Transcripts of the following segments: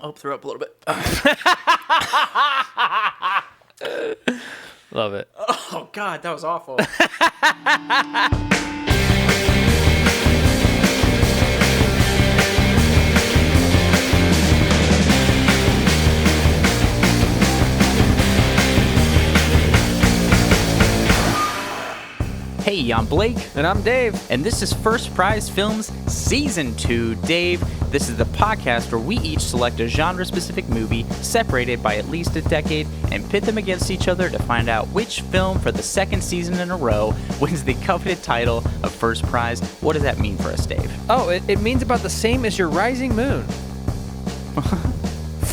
I'll throw up a little bit. Love it. Oh, God, that was awful. Hey, I'm Blake. And I'm Dave. And this is First Prize Films Season 2. Dave, this is the podcast where we each select a genre-specific movie separated by at least a decade and pit them against each other to find out which film for the second season in a row wins the coveted title of First Prize. What does that mean for us, Dave? Oh, it means about the same as your rising moon.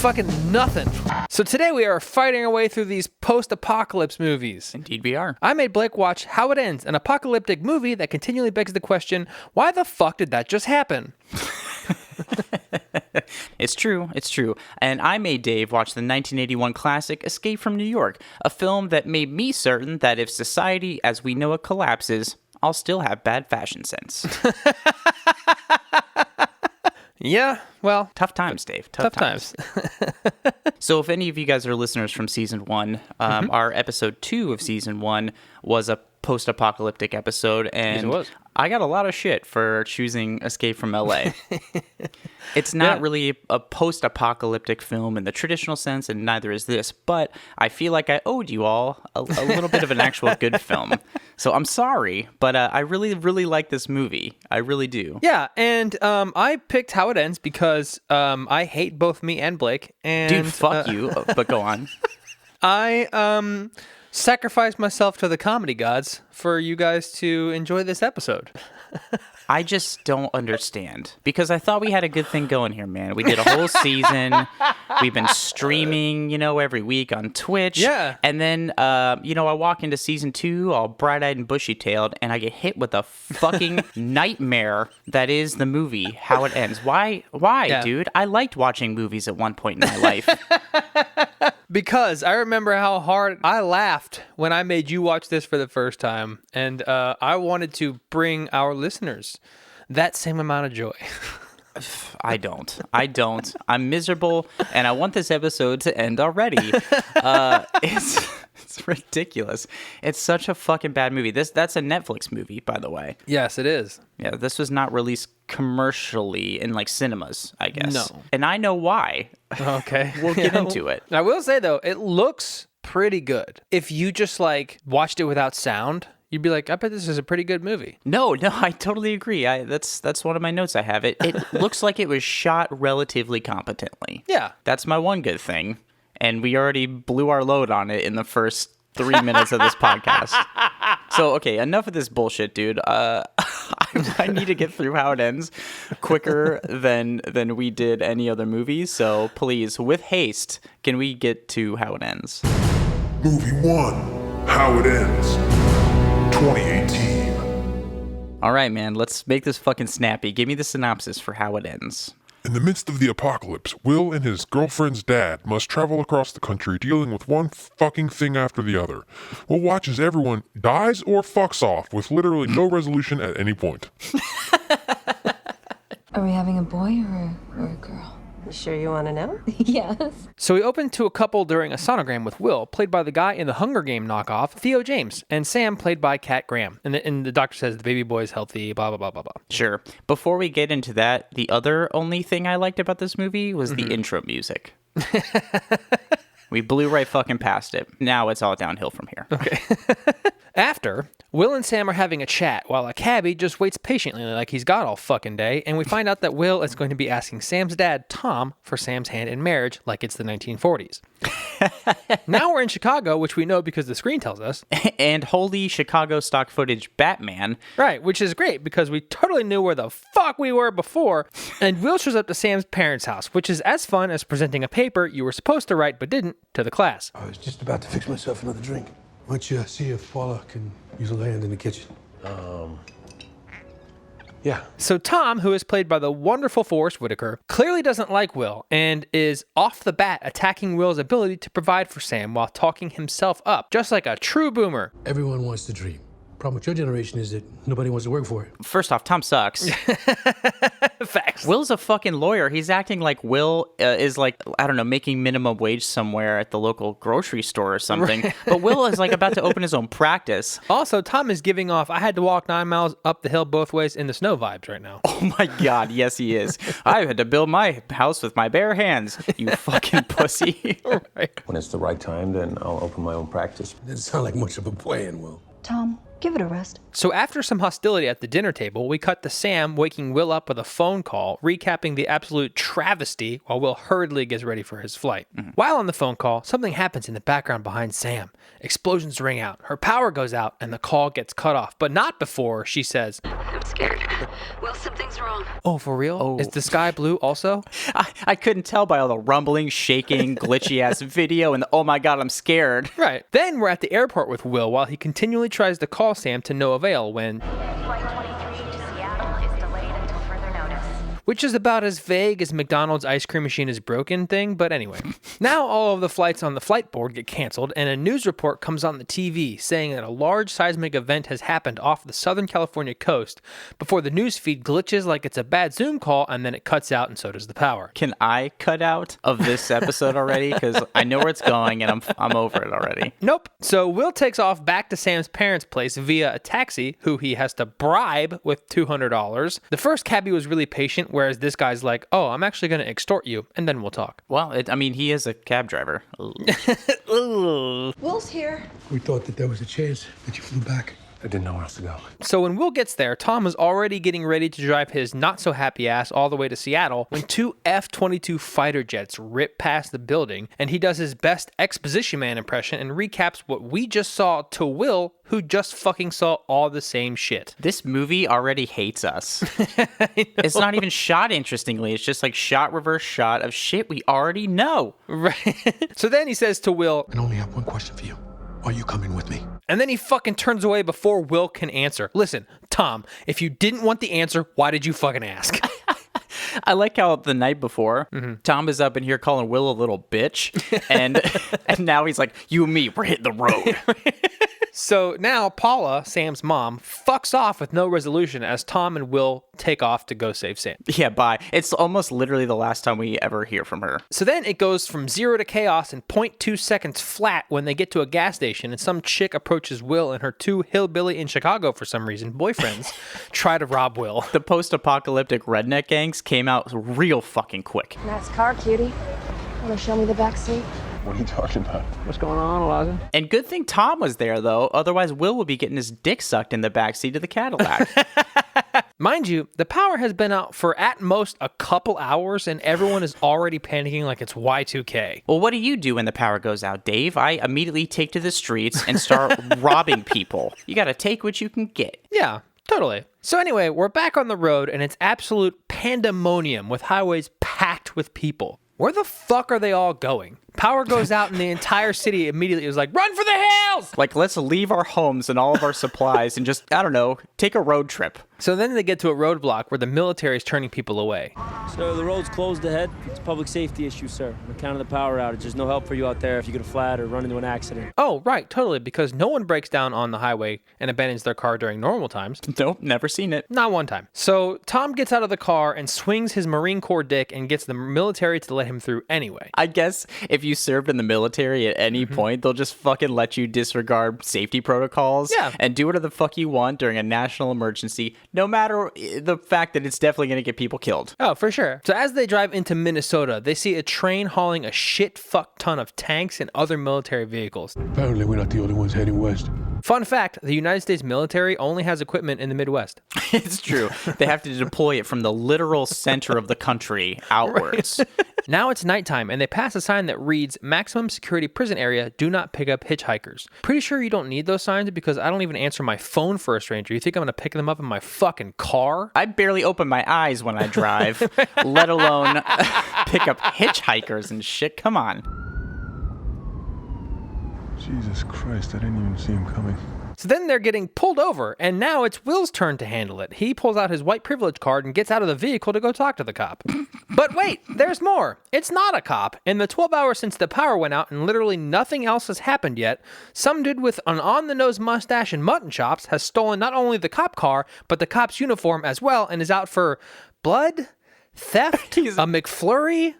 Fucking nothing. So today we are fighting our way through these post-apocalypse movies. Indeed we are. I made Blake watch How It Ends, an apocalyptic movie that continually begs the question, why the fuck did that just happen? It's true. And I made Dave watch the 1981 classic Escape from New York, a film that made me certain that if society as we know it collapses, I'll still have bad fashion sense. Yeah, well... Tough times, Dave. Tough times. So if any of you guys are listeners from Season 1, our Episode 2 of Season 1 was a post-apocalyptic episode, and Yes, it was. I got a lot of shit for choosing Escape from L.A. It's not really a post-apocalyptic film in the traditional sense, and neither is this, but I feel like I owed you all a little bit of an actual good film. So I'm sorry, but I really, really like this movie. I really do. Yeah, and I picked How It Ends because I hate both me and Blake. And, Dude, fuck you, but go on. I sacrificed myself to the comedy gods for you guys to enjoy this episode. I just don't understand, because I thought we had a good thing going here, man. We did a whole season. We've been streaming, every week on Twitch. Yeah. And then, I walk into Season 2 all bright-eyed and bushy-tailed, and I get hit with a fucking nightmare that is the movie, How It Ends. Why, Yeah. dude? I liked watching movies at one point in my life. Because I remember how hard I laughed when I made you watch this for the first time. And I wanted to bring our listeners that same amount of joy. I don't. I'm miserable, and I want this episode to end already. It's ridiculous. It's such a fucking bad movie. That's a Netflix movie, by the way. Yes, it is. Yeah, this was not released commercially in cinemas, I guess. No. And I know why. Okay. We'll get into it. I will say, though, it looks pretty good. If you just, watched it without sound, you'd be like, I bet this is a pretty good movie. No, I totally agree. That's one of my notes I have. It looks like it was shot relatively competently. Yeah. That's my one good thing. And we already blew our load on it in the first 3 minutes of this podcast. So, okay, enough of this bullshit, dude. I need to get through How It Ends quicker than we did any other movie. So, please, with haste, can we get to How It Ends? Movie 1, How It Ends, 2018. All right, man, let's make this fucking snappy. Give me the synopsis for How It Ends. In the midst of the apocalypse, Will and his girlfriend's dad must travel across the country dealing with one fucking thing after the other. Will watches everyone dies or fucks off with literally no resolution at any point. Are we having a boy or a girl? You sure you want to know? Yes. So we open to a couple during a sonogram with Will, played by the guy in the Hunger Game knockoff, Theo James, and Sam, played by Kat Graham. And the doctor says the baby boy is healthy, blah, blah, blah, blah, blah. Sure. Before we get into that, the other only thing I liked about this movie was the intro music. We blew right fucking past it. Now it's all downhill from here. Okay. After, Will and Sam are having a chat while a cabbie just waits patiently like he's got all fucking day, and we find out that Will is going to be asking Sam's dad, Tom, for Sam's hand in marriage like it's the 1940s. Now we're in Chicago, which we know because the screen tells us. And holy Chicago stock footage Batman. Right, which is great because we totally knew where the fuck we were before. And Will shows up to Sam's parents' house, which is as fun as presenting a paper you were supposed to write but didn't to the class. I was just about to fix myself another drink. Why don't you see if Paula can use a hand in the kitchen? Yeah. So Tom, who is played by the wonderful Forest Whitaker, clearly doesn't like Will and is off the bat attacking Will's ability to provide for Sam while talking himself up, just like a true boomer. Everyone wants to dream. Problem with your generation is that nobody wants to work for it. First off, Tom sucks. Facts. Will's a fucking lawyer. He's acting like Will is like, I don't know, making minimum wage somewhere at the local grocery store or something. Right. But Will is like about to open his own practice. Also, Tom is giving off, I had to walk 9 miles up the hill both ways in the snow vibes right now. Oh my God, yes he is. I had to build my house with my bare hands, you fucking pussy. Right. When it's the right time, then I'll open my own practice. Doesn't sound like much of a plan, Will. Tom, give it a rest. So after some hostility at the dinner table, we cut to Sam waking Will up with a phone call, recapping the absolute travesty while Will hurriedly gets ready for his flight. While on the phone call, something happens in the background behind Sam. Explosions ring out, her power goes out, and the call gets cut off, but not before she says, I'm scared. Will, something's wrong. "Oh, for real? Oh. Is the sky blue also?" I couldn't tell by all the rumbling, shaking, glitchy ass video and the, oh my God, I'm scared. Right. Then we're at the airport with Will while he continually tries to call Sam to no avail when... Flight 23 to Seattle is delayed until further notice. Which is about as vague as McDonald's ice cream machine is broken thing, but anyway. Now all of the flights on the flight board get canceled, and a news report comes on the TV saying that a large seismic event has happened off the Southern California coast before the news feed glitches like it's a bad Zoom call, and then it cuts out, and so does the power. Can I cut out of this episode already? Because I know where it's going and I'm over it already. Nope. So Will takes off back to Sam's parents' place via a taxi, who he has to bribe with $200. The first cabbie was really patient, whereas this guy's like, "Oh, I'm actually going to extort you, and then we'll talk." Well, he is a cab driver. Will's here. We thought that there was a chance that you flew back. I didn't know where else to go. So when Will gets there, Tom is already getting ready to drive his not-so-happy ass all the way to Seattle when two F-22 fighter jets rip past the building, and he does his best exposition man impression and recaps what we just saw to Will, who just fucking saw all the same shit. This movie already hates us. It's not even shot interestingly. It's just like shot reverse shot of shit we already know. Right. So then he says to Will, I only have one question for you. Are you coming with me? and then he fucking turns away before Will can answer. Listen, Tom, if you didn't want the answer, why did you fucking ask? I like how the night before, Tom is up in here calling Will a little bitch, and now he's like, you and me, we're hitting the road. So now Paula, Sam's mom, fucks off with no resolution as Tom and Will take off to go save Sam. Yeah, bye. It's almost literally the last time we ever hear from her. So then it goes from 0 to chaos in 0.2 seconds flat when they get to a gas station and some chick approaches Will and her two hillbilly in Chicago for some reason, boyfriends, try to rob Will. The post-apocalyptic redneck gangs came out real fucking quick. Nice car, cutie. Want to show me the back seat? What are you talking about? What's going on, Eliza? And good thing Tom was there, though. Otherwise, Will would be getting his dick sucked in the backseat of the Cadillac. Mind you, the power has been out for at most a couple hours and everyone is already panicking like it's Y2K. Well, what do you do when the power goes out, Dave? I immediately take to the streets and start robbing people. You gotta take what you can get. Yeah, totally. So anyway, we're back on the road and it's absolute pandemonium with highways packed with people. Where the fuck are they all going? Power goes out and the entire city immediately was like, run for the hills! Like, let's leave our homes and all of our supplies and just, I don't know, take a road trip. So then they get to a roadblock where the military is turning people away. Sir, the road's closed ahead. It's a public safety issue, sir. On account of the power outage, there's no help for you out there if you get a flat or run into an accident. Oh, right, totally, because no one breaks down on the highway and abandons their car during normal times. Nope, never seen it. Not one time. So Tom gets out of the car and swings his Marine Corps dick and gets the military to let him through anyway. I guess if you served in the military at any point, they'll just fucking let you disregard safety protocols and do whatever the fuck you want during a national emergency, no matter the fact that it's definitely going to get people killed. Oh, for sure. So as they drive into Minnesota, they see a train hauling a shit fuck ton of tanks and other military vehicles. Apparently, we're not the only ones heading west. Fun fact, the United States military only has equipment in the Midwest. It's true. They have to deploy it from the literal center of the country outwards. Now it's nighttime, and they pass a sign that reads, maximum security prison area, do not pick up hitchhikers. Pretty sure you don't need those signs because I don't even answer my phone for a stranger. You think I'm going to pick them up in my fucking car? I barely open my eyes when I drive, let alone pick up hitchhikers and shit. Come on. Jesus Christ, I didn't even see him coming. So then they're getting pulled over, and now it's Will's turn to handle it. He pulls out his white privilege card and gets out of the vehicle to go talk to the cop. But wait, there's more. It's not a cop. In the 12 hours since the power went out and literally nothing else has happened yet, some dude with an on-the-nose mustache and mutton chops has stolen not only the cop car, but the cop's uniform as well and is out for blood, theft, a McFlurry.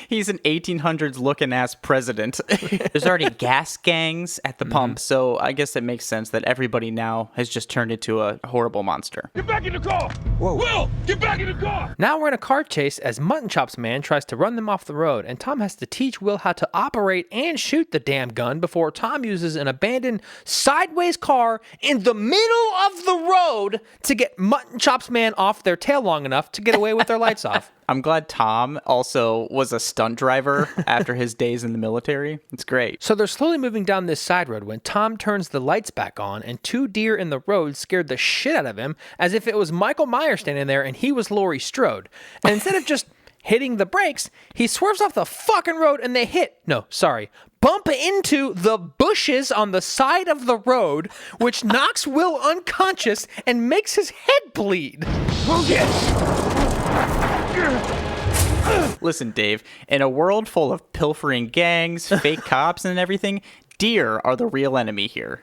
He's an 1800s looking ass president. There's already gas gangs at the pump, so I guess it makes sense that everybody now has just turned into a horrible monster. Get back in the car! Whoa. Will, get back in the car! Now we're in a car chase as Mutton Chop's man tries to run them off the road, and Tom has to teach Will how to operate and shoot the damn gun before Tom uses an abandoned sideways car in the middle of the road to get Mutton Chop's man off their tail long enough to get away with their lights off. I'm glad Tom also was a stunt driver after his days in the military. It's great. So they're slowly moving down this side road when Tom turns the lights back on, and two deer in the road scared the shit out of him as if it was Michael Myers standing there and he was Laurie Strode. And instead of just hitting the brakes, he swerves off the fucking road and they bump into the bushes on the side of the road, which knocks Will unconscious and makes his head bleed. Listen, Dave, in a world full of pilfering gangs, fake cops, and everything, deer are the real enemy here.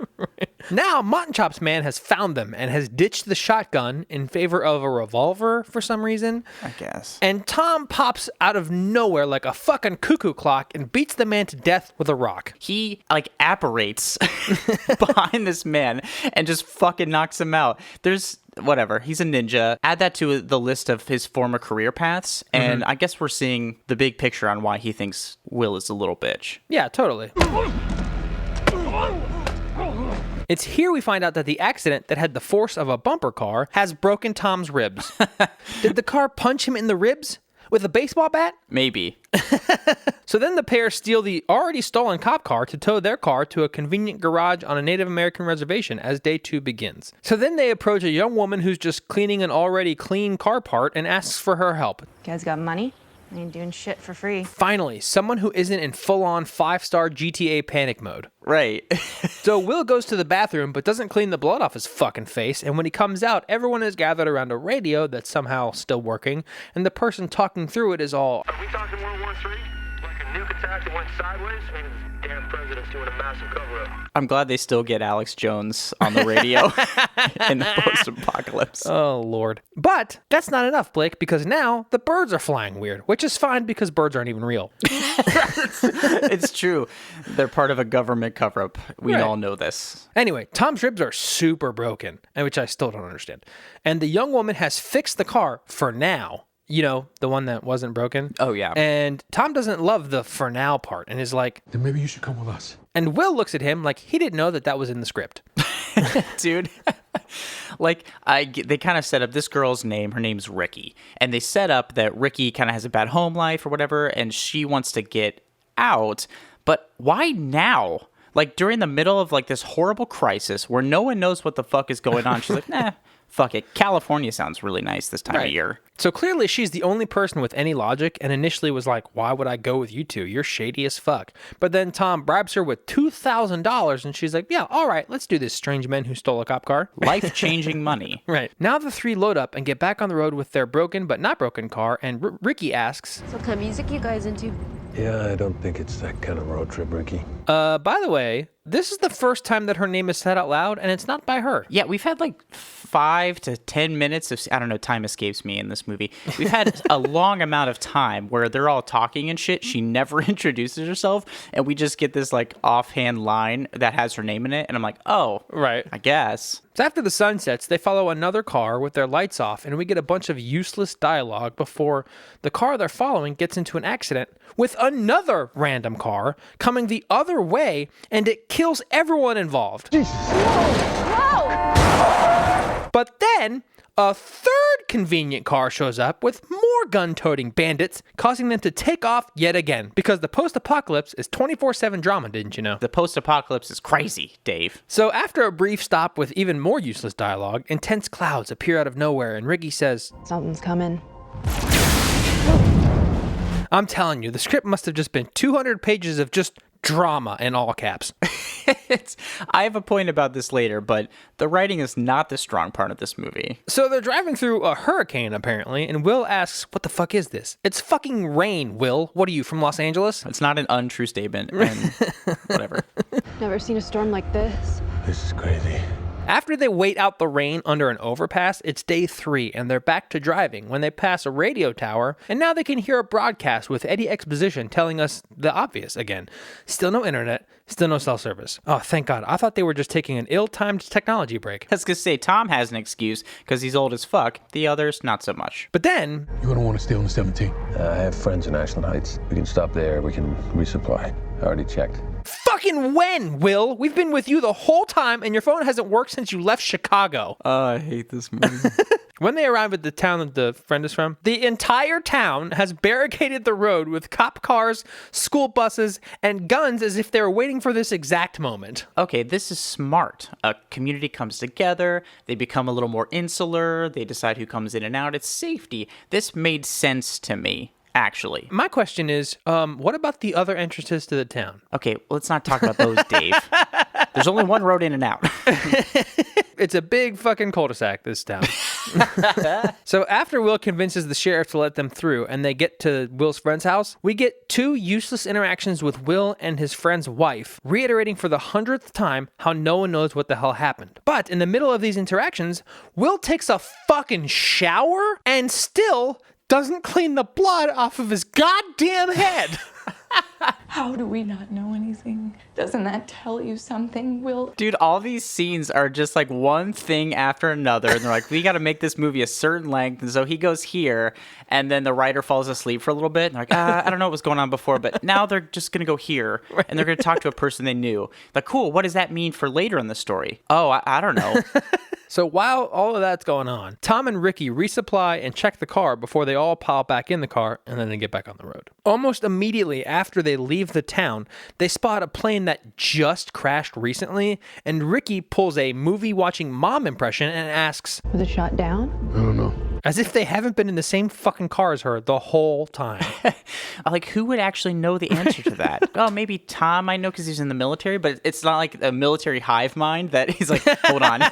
Now, Mutton Chop's man has found them and has ditched the shotgun in favor of a revolver for some reason. I guess. And Tom pops out of nowhere like a fucking cuckoo clock and beats the man to death with a rock. He, apparates behind this man and just fucking knocks him out. Whatever, he's a ninja. Add that to the list of his former career paths, and I guess we're seeing the big picture on why he thinks Will is a little bitch. Yeah, totally. It's here we find out that the accident that had the force of a bumper car has broken Tom's ribs. Did the car punch him in the ribs with a baseball bat? Maybe. So then the pair steal the already stolen cop car to tow their car to a convenient garage on a Native American reservation as day 2 begins. So then they approach a young woman who's just cleaning an already clean car part and asks for her help. You guys got money? I ain't doing shit for free. Finally, someone who isn't in full-on 5-star GTA panic mode. Right. So Will goes to the bathroom but doesn't clean the blood off his fucking face, and when he comes out, everyone is gathered around a radio that's somehow still working, and the person talking through it is all, Are we talking World War III? Like a nuke attack that went sideways? I mean, the damn president's doing a massive cover-up. I'm glad they still get Alex Jones on the radio in the post-apocalypse. oh lord. But that's not enough, Blake, because now the birds are flying weird, which is fine because birds aren't even real. It's true. They're part of a government cover-up. We Right. all know this. Anyway, Tom's ribs are super broken, and which I still don't understand. And the young woman has fixed the car for now. You know, the one that wasn't broken. Oh, yeah. And Tom doesn't love the for now part and is like, Then maybe you should come with us. and Will looks at him like he didn't know that was in the script. Dude. They kind of set up this girl's name. Her name's Ricky. And they set up that Ricky kind of has a bad home life or whatever, and she wants to get out. But why now? During the middle of, this horrible crisis where no one knows what the fuck is going on. She's like, nah, fuck it. California sounds really nice this time of year. So clearly she's the only person with any logic and initially was like, why would I go with you two? You're shady as fuck. But then Tom bribes her with $2,000 and she's like, yeah, all right, let's do this, strange men who stole a cop car. Life-changing money. Right. Now the three load up and get back on the road with their broken but not broken car, and Ricky asks, So what kind of music you guys into? Yeah, I don't think it's that kind of road trip, Ricky. by the way, this is the first time that her name is said out loud, and it's not by her. Yeah, we've had 5 to 10 minutes of, I don't know, time escapes me in this movie. We've had a long amount of time where they're all talking and shit. She never introduces herself, and we just get this offhand line that has her name in it, and I'm like, oh, Right. I guess. So after the sun sets, they follow another car with their lights off, and we get a bunch of useless dialogue before the car they're following gets into an accident with another random car coming the other way, and it kills everyone involved. But then a third convenient car shows up with more gun-toting bandits, causing them to take off yet again, because the post-apocalypse is 24/7 drama, didn't you know? The post-apocalypse is crazy, Dave. So after a brief stop with even more useless dialogue, intense clouds appear out of nowhere, and Ricky says, Something's coming. I'm telling you, the script must have just been 200 pages of just drama in all caps. I have a point about this later, but the writing is not the strong part of this movie. So they're driving through a hurricane, apparently, and Will asks, what the fuck is this? It's fucking rain, Will. What are you, from Los Angeles? It's not an untrue statement, and whatever. Never seen a storm like this. This is crazy. After they wait out the rain under an overpass, it's day 3, and they're back to driving when they pass a radio tower, and now they can hear a broadcast with Eddie Exposition telling us the obvious again. Still no internet, still no cell service. Oh, thank God. I thought they were just taking an ill-timed technology break. I was gonna say, Tom has an excuse because he's old as fuck. The others, not so much. But then... You're gonna want to stay on the 17. I have friends in Ashland Heights. We can stop there. We can resupply. I already checked. Fucking when, Will? We've been with you the whole time, and your phone hasn't worked since you left Chicago. I hate this movie. When they arrive at the town that the friend is from, the entire town has barricaded the road with cop cars, school buses, and guns as if they were waiting for this exact moment. Okay, this is smart. A community comes together, they become a little more insular, they decide who comes in and out. It's safety. This made sense to me, actually. My question is, what about the other entrances to the town? Okay, let's not talk about those, Dave. There's only one road in and out. It's a big fucking cul-de-sac, this town. So after Will convinces the sheriff to let them through and they get to Will's friend's house, we get 2 useless interactions with Will and his friend's wife, reiterating for the 100th time how no one knows what the hell happened. But in the middle of these interactions, Will takes a fucking shower and still doesn't clean the blood off of his goddamn head. How do we not know anything? Doesn't that tell you something, Will? Dude, all these scenes are just like one thing after another. And they're like, we got to make this movie a certain length. And so he goes here, and then the writer falls asleep for a little bit. And they're like, I don't know what was going on before, but now they're just going to go here. And they're going to talk to a person they knew. Like, cool, what does that mean for later in the story? Oh, I don't know. So while all of that's going on, Tom and Ricky resupply and check the car before they all pile back in the car, and then they get back on the road. Almost immediately after they leave the town, they spot a plane that just crashed recently, and Ricky pulls a movie-watching mom impression and asks, Was it shot down? I don't know. as if they haven't been in the same fucking car as her the whole time. Like, who would actually know the answer to that? Oh, maybe Tom, I know because he's in the military, but it's not like a military hive mind that he's like, hold on.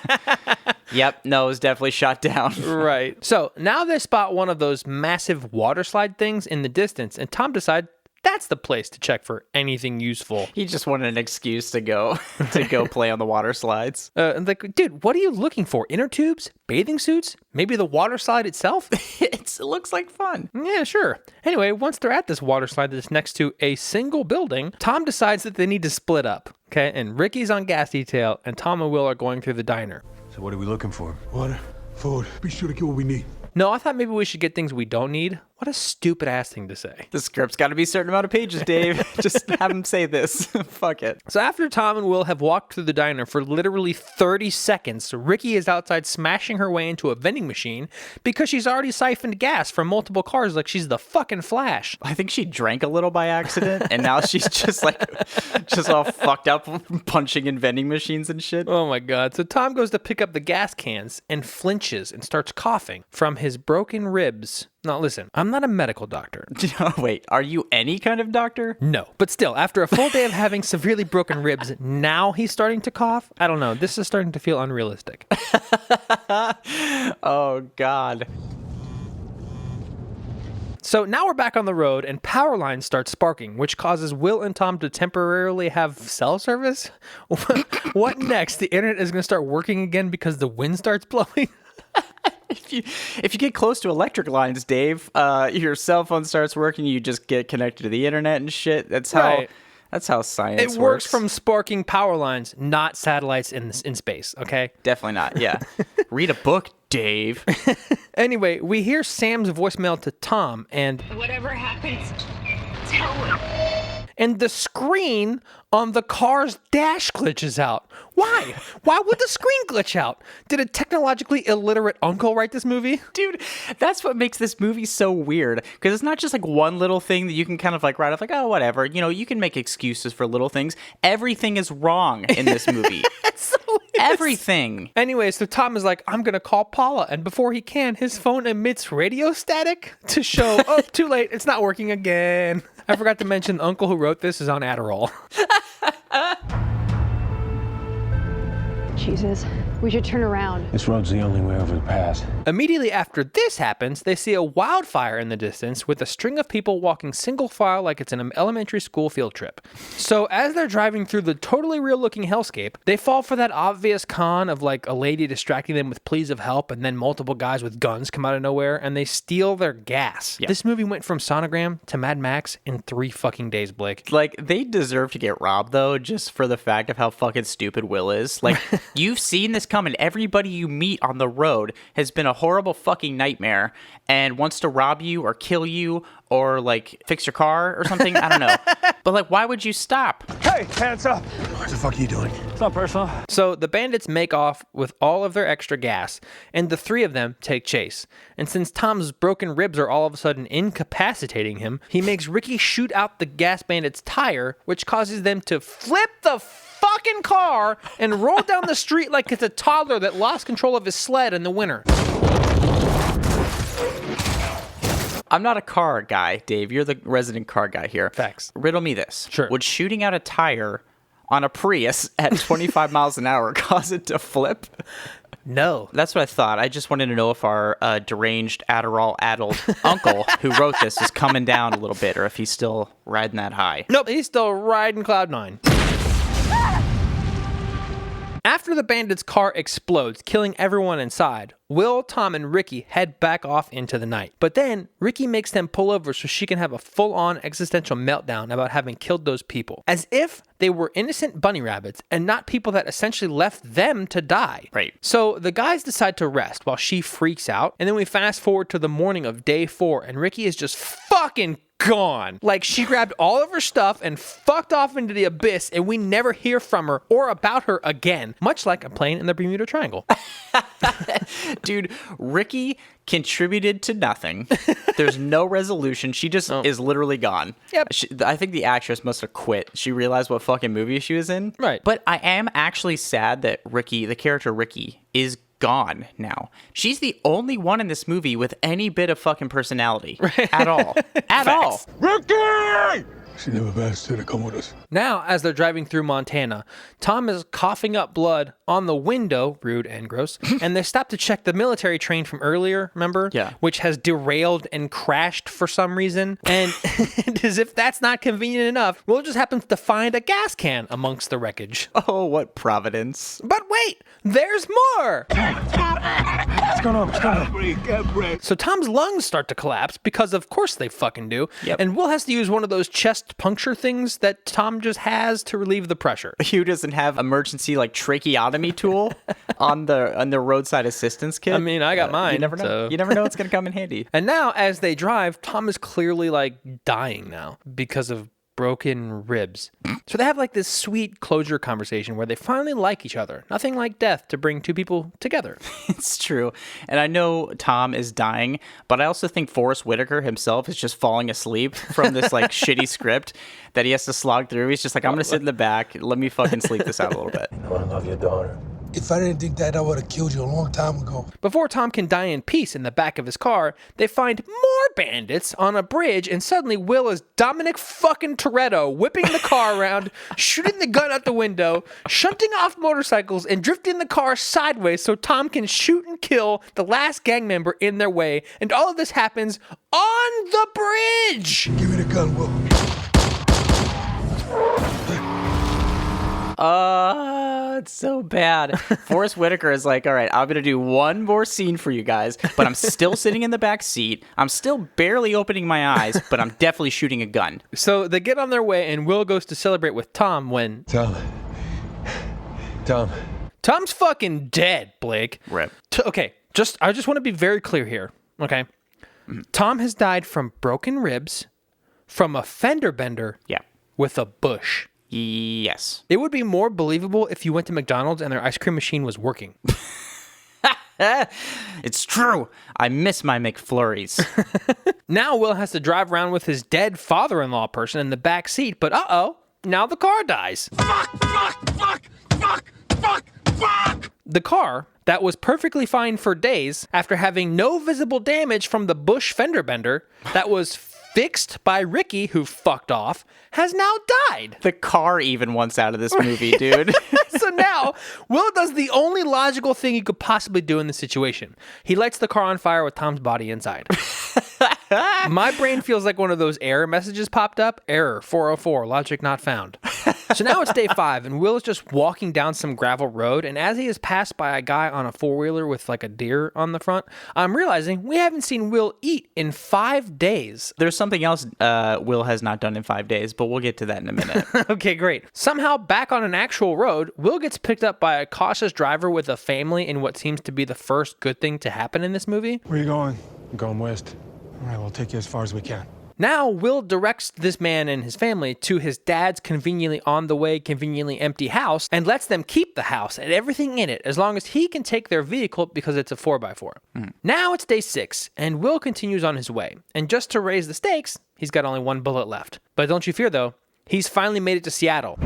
Yep, no, it was definitely shot down. Right. So now they spot one of those massive water slide things in the distance, and Tom decides that's the place to check for anything useful. He just wanted an excuse to go play on the water slides. And like, dude, what are you looking for? Inner tubes? Bathing suits? Maybe the water slide itself? It looks like fun. Yeah, sure. Anyway, once they're at this water slide that's next to a single building, Tom decides that they need to split up. Okay, and Ricky's on gas detail, and Tom and Will are going through the diner. So what are we looking for? Water, food. Be sure to get what we need. No, I thought maybe we should get things we don't need. What a stupid ass thing to say. The script's got to be a certain amount of pages, Dave. Just have him say this. Fuck it. So after Tom and Will have walked through the diner for literally 30 seconds, Ricky is outside smashing her way into a vending machine because she's already siphoned gas from multiple cars like she's the fucking Flash. I think she drank a little by accident, and now she's just all fucked up punching in vending machines and shit. Oh my God. So Tom goes to pick up the gas cans and flinches and starts coughing from his broken ribs. Now listen, I'm not a medical doctor. Wait, are you any kind of doctor? No, but still, after a full day of having severely broken ribs, now he's starting to cough? I don't know. This is starting to feel unrealistic. Oh, God. So now we're back on the road and power lines start sparking, which causes Will and Tom to temporarily have cell service? What next? The internet is going to start working again because the wind starts blowing? If you get close to electric lines, Dave, your cell phone starts working. You just get connected to the internet and shit. That's how science works. It works from sparking power lines, not satellites in space. Okay, definitely not. Yeah, read a book, Dave. Anyway, we hear Sam's voicemail to Tom, and Whatever happens, tell him. And the screen on the car's dash glitches out. Why? Why would the screen glitch out? Did a technologically illiterate uncle write this movie? Dude, that's what makes this movie so weird. Because it's not just like one little thing that you can kind of like write off like, oh, whatever. You know, you can make excuses for little things. Everything is wrong in this movie. Everything. Anyway, so Tom is like, I'm going to call Paula. And before he can, his phone emits radio static to show, oh, too late. It's not working again. I forgot to mention the uncle who wrote this is on Adderall. Jesus, We should turn around. This road's the only way over the pass. Immediately after this happens, they see a wildfire in the distance with a string of people walking single file like it's an elementary school field trip. So as they're driving through the totally real looking hellscape, they fall for that obvious con of like a lady distracting them with pleas of help and then multiple guys with guns come out of nowhere and they steal their gas. Yeah. This movie went from Sonogram to Mad Max in 3 fucking days, Blake. Like, they deserve to get robbed, though, just for the fact of how fucking stupid Will is. Like, you've seen this coming. Everybody you meet on the road has been a horrible fucking nightmare and wants to rob you or kill you or, like, fix your car or something. I don't know. But, like, why would you stop? Hey, hands up. What the fuck are you doing? It's not personal. So the bandits make off with all of their extra gas, and the 3 of them take chase. And since Tom's broken ribs are all of a sudden incapacitating him, he makes Ricky shoot out the gas bandit's tire, which causes them to flip the fucking car and roll down the street like it's a toddler that lost control of his sled in the winter. I'm not a car guy, Dave. You're the resident car guy here. Facts. Riddle me this. Sure. Would shooting out a tire on a Prius at 25 miles an hour cause it to flip? No. That's what I thought. I just wanted to know if our deranged Adderall-addled uncle who wrote this is coming down a little bit or if he's still riding that high. Nope, he's still riding Cloud 9. After the bandit's car explodes, killing everyone inside, Will, Tom, and Ricky head back off into the night. But then, Ricky makes them pull over so she can have a full-on existential meltdown about having killed those people. As if they were innocent bunny rabbits and not people that essentially left them to die. Right. So the guys decide to rest while she freaks out, and then we fast forward to the morning of day 4, and Ricky is just fucking gone. Like, she grabbed all of her stuff and fucked off into the abyss, and we never hear from her or about her again, much like a plane in the Bermuda Triangle. Dude, Ricky contributed to nothing. There's no resolution. She just is literally gone. Yep. I think the actress must have quit. She realized what fucking movie she was in. Right. But I am actually sad that Ricky, the character Ricky, is gone now. She's the only one in this movie with any bit of fucking personality at all. At all. Ricky! She never asked her to come with us. Now, as they're driving through Montana, Tom is coughing up blood on the window, rude and gross, and they stop to check the military train from earlier, remember? Yeah. Which has derailed and crashed for some reason. And as if that's not convenient enough, Will just happens to find a gas can amongst the wreckage. Oh, what providence. But wait, there's more! What's going on? What's going on? So Tom's lungs start to collapse because of course they fucking do. Yep. And Will has to use one of those chest puncture things that Tom just has to relieve the pressure. Hugh doesn't have emergency like tracheotomy tool on the roadside assistance kit. I mean, I got mine. You never know. So. You never know what's gonna come in handy. And now, as they drive, Tom is clearly like dying now because of broken ribs. So they have like this sweet closure conversation where they finally like each other. Nothing like death to bring 2 people together. It's true. And I know Tom is dying, but I also think Forest Whitaker himself is just falling asleep from this like shitty script that he has to slog through. He's just like, I'm gonna sit in the back. Let me fucking sleep this out a little bit. I love your daughter. If I didn't think that, I would have killed you a long time ago. Before Tom can die in peace in the back of his car, they find more bandits on a bridge, and suddenly Will is Dominic fucking Toretto, whipping the car around, shooting the gun out the window, shunting off motorcycles, and drifting the car sideways so Tom can shoot and kill the last gang member in their way. And all of this happens on the bridge! Give me the gun, Will. It's so bad. Forest Whitaker is like, all right, I'm going to do one more scene for you guys, but I'm still sitting in the back seat. I'm still barely opening my eyes, but I'm definitely shooting a gun. So they get on their way, and Will goes to celebrate with Tom when... Tom. Tom's fucking dead, Blake. Rip. Okay, I just want to be very clear here, okay? Tom has died from broken ribs, from a fender bender, Yeah. with a bush. Yes. It would be more believable if you went to McDonald's and their ice cream machine was working. It's true. I miss my McFlurries. Now Will has to drive around with his dead father-in-law person in the back seat, but now the car dies. Fuck! The car, that was perfectly fine for days after having no visible damage from the bush fender bender, that was fixed by Ricky, who fucked off, has now died. The car even wants out of this movie, dude. So now, Will does the only logical thing he could possibly do in this situation. He lights the car on fire with Tom's body inside. My brain feels like one of those error messages popped up. Error 404, logic not found. So now it's day 5, and Will is just walking down some gravel road, and as he is passed by a guy on a four-wheeler with like a deer on the front, I'm realizing we haven't seen Will eat in 5 days. There's something else Will has not done in 5 days, but we'll get to that in a minute. Okay, great. Somehow, back on an actual road, Will gets picked up by a cautious driver with a family in what seems to be the first good thing to happen in this movie. Where you going? I'm going west. All right, we'll take you as far as we can. Now, Will directs this man and his family to his dad's conveniently on the way, conveniently empty house and lets them keep the house and everything in it as long as he can take their vehicle because it's a 4x4. Now it's day 6, and Will continues on his way. And just to raise the stakes, he's got only 1 bullet left. But don't you fear, though, he's finally made it to Seattle.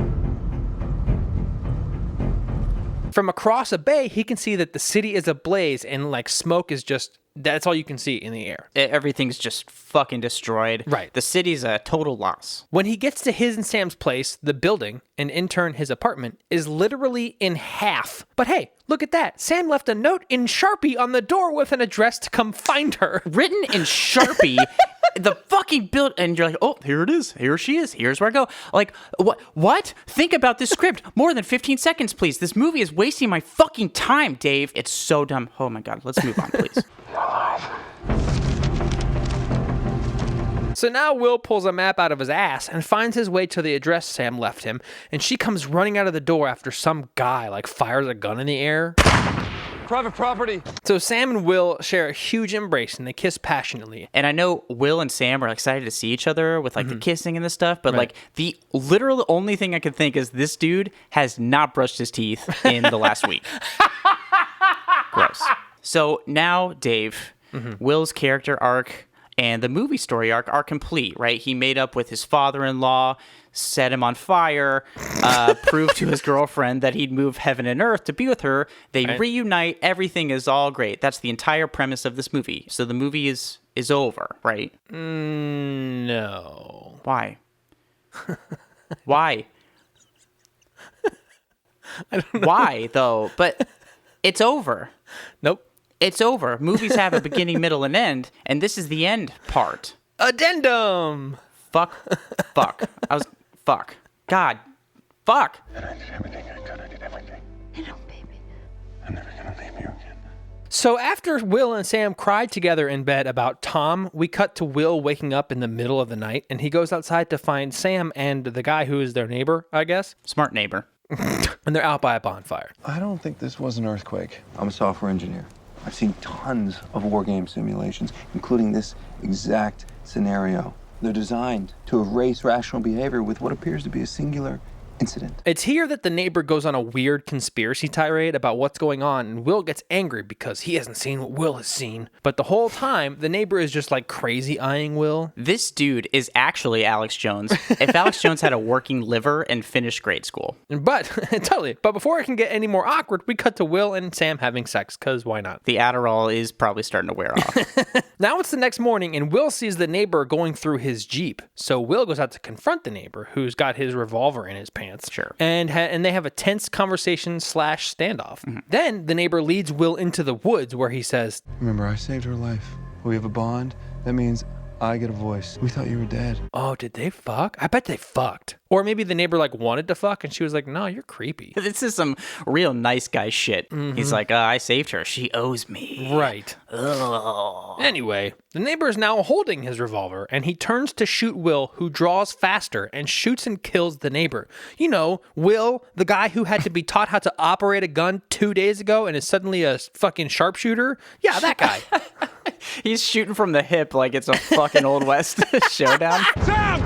From across a bay, he can see that the city is ablaze and like smoke is just, that's all you can see in the air. Everything's just fucking destroyed. Right. The city's a total loss. When he gets to his and Sam's place, the building, and in turn his apartment, is literally in half. But hey, look at that. Sam left a note in Sharpie on the door with an address to come find her. Written in Sharpie. The fucking build, and you're like, oh, here it is. Here she is. Here's where I go. Like, what? Think about this script. More than 15 seconds, please. This movie is wasting my fucking time, Dave. It's so dumb. Oh my God. Let's move on, please. So now Will pulls a map out of his ass and finds his way to the address Sam left him, and she comes running out of the door after some guy like fires a gun in the air. Private property. So Sam and Will share a huge embrace and they kiss passionately. And I know Will and Sam are excited to see each other with like the kissing and the stuff, but like the literal only thing I could think is this dude has not brushed his teeth in the last week. Gross. So now, Dave, Will's character arc and the movie story arc are complete, right? He made up with his father-in-law, set him on fire, proved to his girlfriend that he'd move heaven and earth to be with her. They reunite. Everything is all great. That's the entire premise of this movie. So the movie is over, right? No. Why? Why? I don't know. Why, though? But it's over. Nope. It's over. Movies have a beginning, middle, and end, and this is the end part. Addendum. Fuck. God. Fuck. And I did everything I could. I did everything. I know, baby. I'm never gonna leave you again. So after Will and Sam cried together in bed about Tom, we cut to Will waking up in the middle of the night, and he goes outside to find Sam and the guy who is their neighbor, I guess. Smart neighbor. And they're out by a bonfire. I don't think this was an earthquake. I'm a software engineer. I've seen tons of war game simulations, including this exact scenario. They're designed to erase rational behavior with what appears to be a singular incident. It's here that the neighbor goes on a weird conspiracy tirade about what's going on, and Will gets angry because he hasn't seen what Will has seen. But the whole time, the neighbor is just like crazy eyeing Will. This dude is actually Alex Jones. If Alex Jones had a working liver and finished grade school. But, totally. But before it can get any more awkward, we cut to Will and Sam having sex, because why not? The Adderall is probably starting to wear off. Now it's the next morning, and Will sees the neighbor going through his Jeep. So Will goes out to confront the neighbor, who's got his revolver in his pants. Sure. And they have a tense conversation / standoff. Then the neighbor leads Will into the woods where he says, Remember, I saved her life. We have a bond. That means I get a voice. We thought you were dead. oh, did they fuck? I bet they fucked. Or maybe the neighbor like wanted to fuck and she was like, no, you're creepy. This is some real nice guy shit. He's like, I saved her. She owes me. Right. Ugh. Anyway, the neighbor is now holding his revolver, and he turns to shoot Will, who draws faster and shoots and kills the neighbor. You know, Will, the guy who had to be taught how to operate a gun 2 days ago and is suddenly a fucking sharpshooter. Yeah, that guy. He's shooting from the hip like it's a fucking Old West showdown. Sam!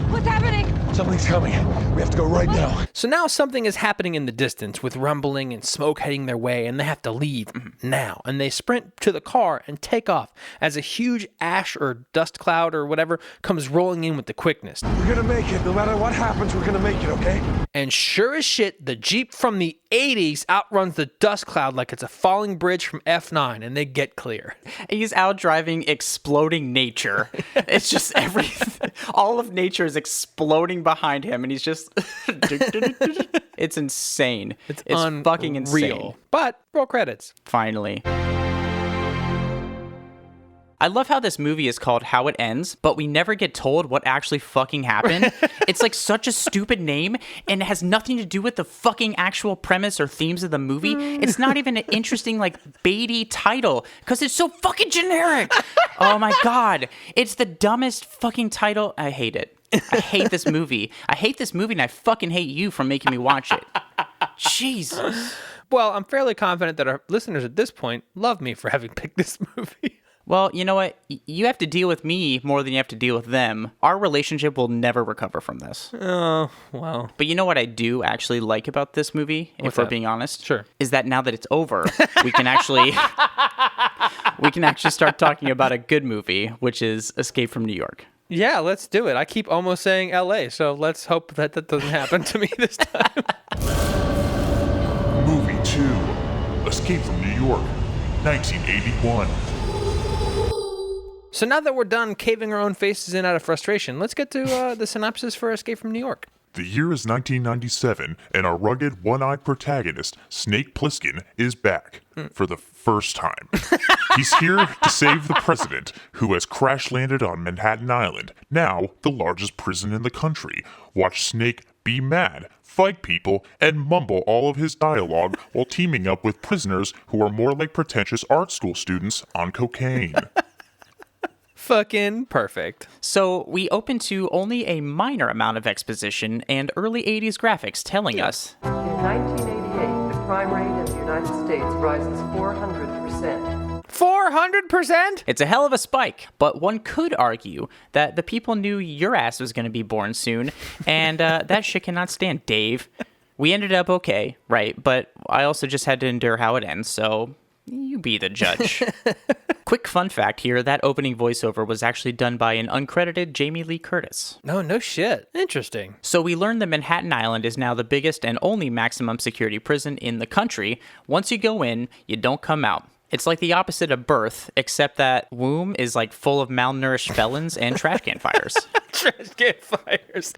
What's happening? Something's coming. We have to go right now. So now something is happening in the distance with rumbling and smoke heading their way, and they have to leave now. And they sprint to the car and take off as a huge ash or dust cloud or whatever comes rolling in with the quickness. We're gonna make it. No matter what happens, we're gonna make it, okay? And sure as shit, the Jeep from the 80s outruns the dust cloud like it's a falling bridge from F9, and they get clear. He's out driving exploding nature. It's just everything. All of nature is exploding behind him, and he's just... It's insane. It's fucking insane. Real. But roll credits. Finally. I love how this movie is called How It Ends, but we never get told what actually fucking happened. It's like such a stupid name, and it has nothing to do with the fucking actual premise or themes of the movie. It's not even an interesting, like, baity title, because it's so fucking generic. Oh my god. It's the dumbest fucking title. I hate it. I hate this movie. I hate this movie, and I fucking hate you for making me watch it. Jesus. Well, I'm fairly confident that our listeners at this point love me for having picked this movie. Well, you know what? You have to deal with me more than you have to deal with them. Our relationship will never recover from this. Oh, wow. But you know what I do actually like about this movie, if we're being honest? Sure. Is that now that it's over, we can actually start talking about a good movie, which is Escape from New York. Yeah, let's do it. I keep almost saying LA, so let's hope that doesn't happen to me this time. Movie 2, Escape from New York, 1981. So now that we're done caving our own faces in out of frustration, let's get to the synopsis for Escape from New York. The year is 1997, and our rugged, one-eyed protagonist, Snake Plissken, is back for the first time. He's here to save the president, who has crash-landed on Manhattan Island, now the largest prison in the country. Watch Snake be mad, fight people, and mumble all of his dialogue while teaming up with prisoners who are more like pretentious art school students on cocaine. Fucking perfect. So we open to only a minor amount of exposition and early 80s graphics telling us... In 1988, the crime rate in the United States rises 400%. 400%? It's a hell of a spike, but one could argue that the people knew your ass was going to be born soon, and that shit cannot stand, Dave. We ended up okay, right? But I also just had to endure How It Ends, so you be the judge. Quick fun fact here, that opening voiceover was actually done by an uncredited Jamie Lee Curtis. No shit. Interesting. So we learned that Manhattan Island is now the biggest and only maximum security prison in the country. Once you go in, you don't come out. It's like the opposite of birth, except that womb is like full of malnourished felons and trash can fires. Trash can fires.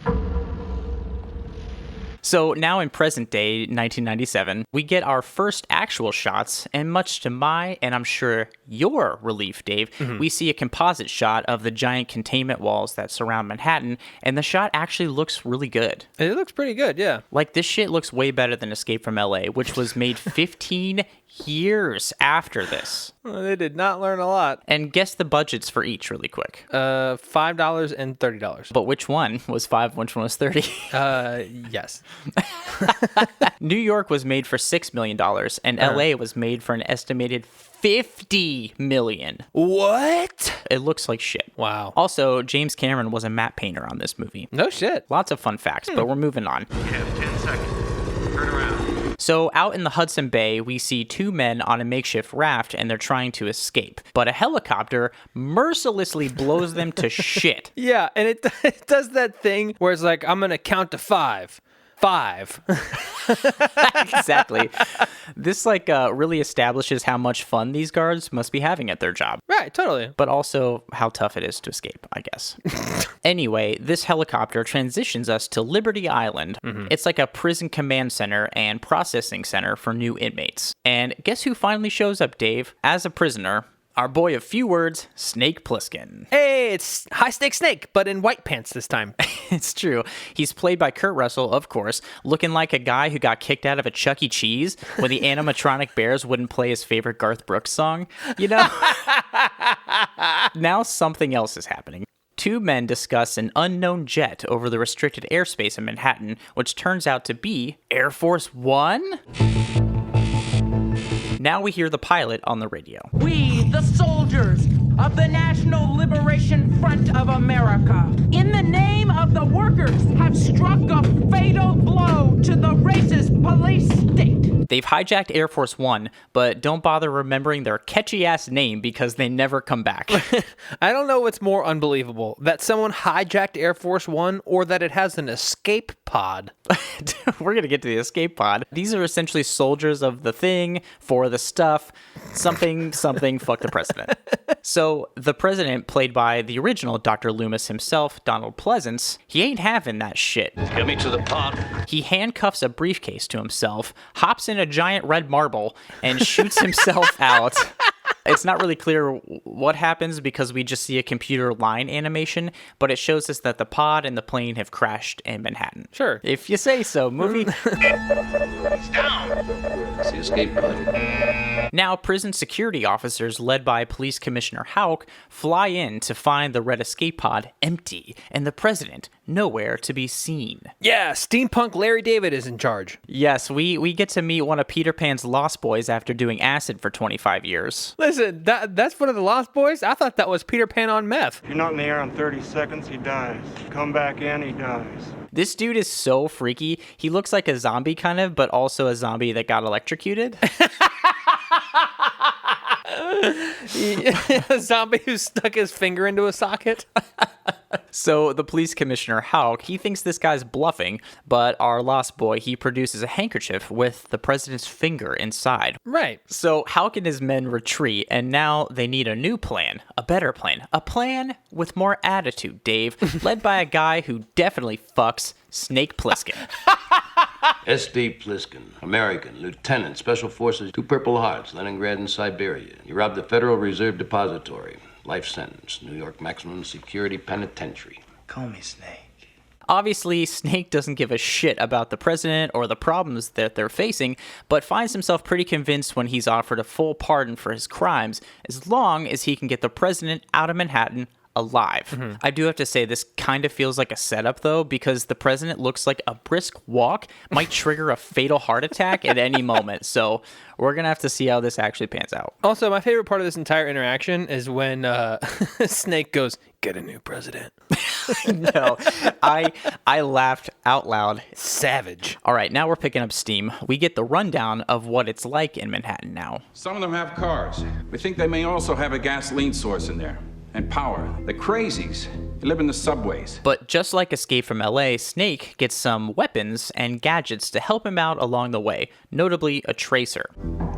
So now in present day, 1997, we get our first actual shots, and much to my, and I'm sure your relief, Dave, we see a composite shot of the giant containment walls that surround Manhattan, and the shot actually looks really good. It looks pretty good, yeah. Like, this shit looks way better than Escape from LA, which was made 15 years after this. Well, they did not learn a lot. And guess the budgets for each really quick. $5 and $30. But which one was 5, which one was 30? Yes. New York was made for $6 million, and LA was made for an estimated $50 million. What? It looks like shit. Wow. Also, James Cameron was a matte painter on this movie. No shit. Lots of fun facts, but we're moving on. You have 10 seconds. Turn around. So out in the Hudson Bay, we see two men on a makeshift raft, and they're trying to escape. But a helicopter mercilessly blows them to shit. Yeah, and it does that thing where it's like, I'm going to count to 5. 5. Exactly. This really establishes how much fun these guards must be having at their job. Right, totally. But also how tough it is to escape, I guess. Anyway, this helicopter transitions us to Liberty Island. It's like a prison command center and processing center for new inmates. And guess who finally shows up, Dave? As a prisoner, our boy of few words, Snake Plissken. Hey, it's High Stakes Snake, but in white pants this time. It's true. He's played by Kurt Russell, of course, looking like a guy who got kicked out of a Chuck E. Cheese when the animatronic bears wouldn't play his favorite Garth Brooks song. You know? Now something else is happening. Two men discuss an unknown jet over the restricted airspace in Manhattan, which turns out to be Air Force One? Now we hear the pilot on the radio. We, the soldiers of the National Liberation Front of America, in the name of the workers, have struck a fatal blow to the racist police state. They've hijacked Air Force One, but don't bother remembering their catchy-ass name because they never come back. I don't know what's more unbelievable, that someone hijacked Air Force One or that it has an escape pod. We're going to get to the escape pod. These are essentially soldiers of the thing, for the stuff, something, fuck the president. So the president, played by the original Dr. Loomis himself, Donald Pleasance, he ain't having that shit. Get me to the pod. He handcuffs a briefcase to himself, hops in a giant red marble, and shoots himself out. It's not really clear what happens because we just see a computer line animation, but it shows us that the pod and the plane have crashed in Manhattan. Sure. If you say so, movie. It's down. It's the escape pod. Now, prison security officers led by Police Commissioner Houck fly in to find the red escape pod empty and the president nowhere to be seen. Yeah, steampunk Larry David is in charge. Yes, we get to meet one of Peter Pan's Lost Boys after doing acid for 25 years. Listen, that's one of the Lost Boys? I thought that was Peter Pan on meth. If you're not in the air on 30 seconds, he dies. Come back in, he dies. This dude is so freaky. He looks like a zombie kind of, but also a zombie that got electrocuted. A zombie who stuck his finger into a socket. So the police commissioner, Houck, he thinks this guy's bluffing, but our Lost Boy, he produces a handkerchief with the president's finger inside. Right. So Houck and his men retreat, and now they need a new plan, a better plan, a plan with more attitude, Dave, led by a guy who definitely fucks Snake Plissken. S.D. Plissken, American, Lieutenant, Special Forces, 2 Purple Hearts, Leningrad and Siberia. You robbed the Federal Reserve Depository. Life sentence, New York Maximum Security Penitentiary. Call me Snake. Obviously, Snake doesn't give a shit about the president or the problems that they're facing, but finds himself pretty convinced when he's offered a full pardon for his crimes, as long as he can get the president out of Manhattan alive. Mm-hmm. I do have to say, this kind of feels like a setup, though, because the president looks like a brisk walk might trigger a fatal heart attack at any moment. So we're going to have to see how this actually pans out. Also, my favorite part of this entire interaction is when Snake goes, "Get a new president." No, I laughed out loud. Savage. All right, now we're picking up steam. We get the rundown of what it's like in Manhattan now. Some of them have cars. We think they may also have a gasoline source in there. And power. The crazies. They live in the subways. But just like Escape from LA, Snake gets some weapons and gadgets to help him out along the way, notably a tracer.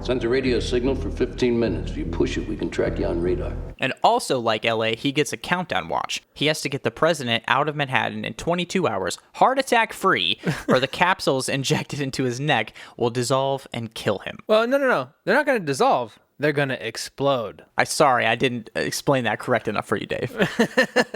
Sends a radio signal for 15 minutes. If you push it, we can track you on radar. And also like LA, he gets a countdown watch. He has to get the president out of Manhattan in 22 hours, heart attack free, or the capsules injected into his neck will dissolve and kill him. Well, no. They're not going to dissolve. They're going to explode. Sorry, I didn't explain that correct enough for you, Dave.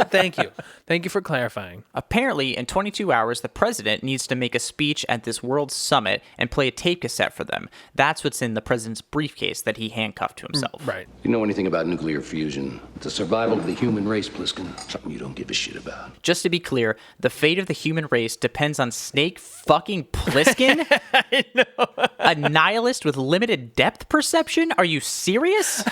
Thank you. Thank you for clarifying. Apparently, in 22 hours, the president needs to make a speech at this world summit and play a tape cassette for them. That's what's in the president's briefcase that he handcuffed to himself. Right. You know anything about nuclear fusion? The survival of the human race, Pliskin. Something you don't give a shit about. Just to be clear, the fate of the human race depends on Snake fucking Plissken? I know. A nihilist with limited depth perception? Are you serious?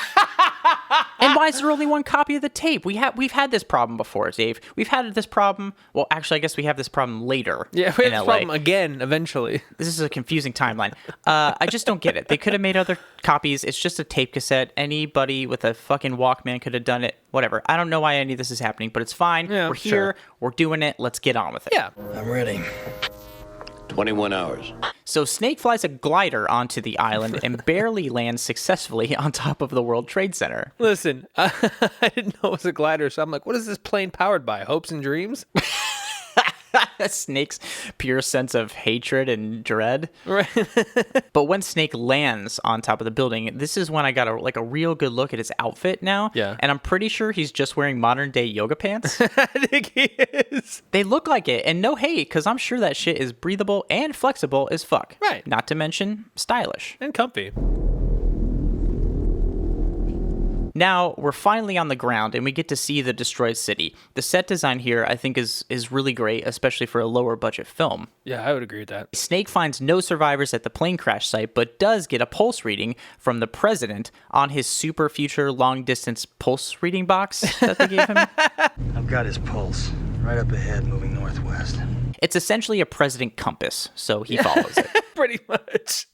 And why is there only one copy of the tape? We've had this problem before, Dave. We've had this problem. Well, actually, I guess we have this problem later. Yeah, we have this LA. problem again eventually. This is a confusing timeline. I just don't get it. They could have made other copies. It's just a tape cassette. Anybody with a fucking Walkman could have done it. Whatever. I don't know why any of this is happening, but it's fine. Yeah, we're here. sure. We're doing it. Let's get on with it. Yeah. I'm ready. 21 hours. So Snake flies a glider onto the island and barely lands successfully on top of the World Trade Center. Listen, I didn't know it was a glider, so I'm like, what is this plane powered by? Hopes and dreams? Snake's pure sense of hatred and dread. Right. But when Snake lands on top of the building, this is when I got a real good look at his outfit now. Yeah. And I'm pretty sure he's just wearing modern day yoga pants. I think he is. They look like it, and no hate, because I'm sure that shit is breathable and flexible as fuck. Right. Not to mention stylish. And comfy. Now, we're finally on the ground, and we get to see the destroyed city. The set design here, I think, is really great, especially for a lower-budget film. Yeah, I would agree with that. Snake finds no survivors at the plane crash site, but does get a pulse reading from the president on his super future long-distance pulse reading box that they gave him. I've got his pulse. Right up ahead, moving northwest. It's essentially a president compass, so he follows it. Pretty much.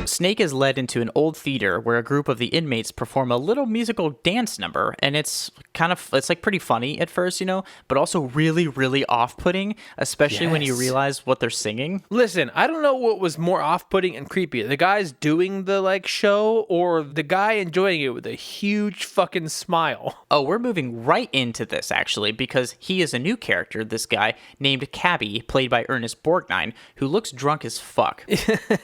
Snake is led into an old theater where a group of the inmates perform a little musical dance number, and it's like pretty funny at first, but also really, really off-putting, especially when you realize what they're singing. Listen, I don't know what was more off-putting and creepy, the guys doing the show or the guy enjoying it with a huge fucking smile. Oh, we're moving right into this actually, because he is a new character, this guy named Cabby, played by Ernest Borgnine, who looks drunk as fuck.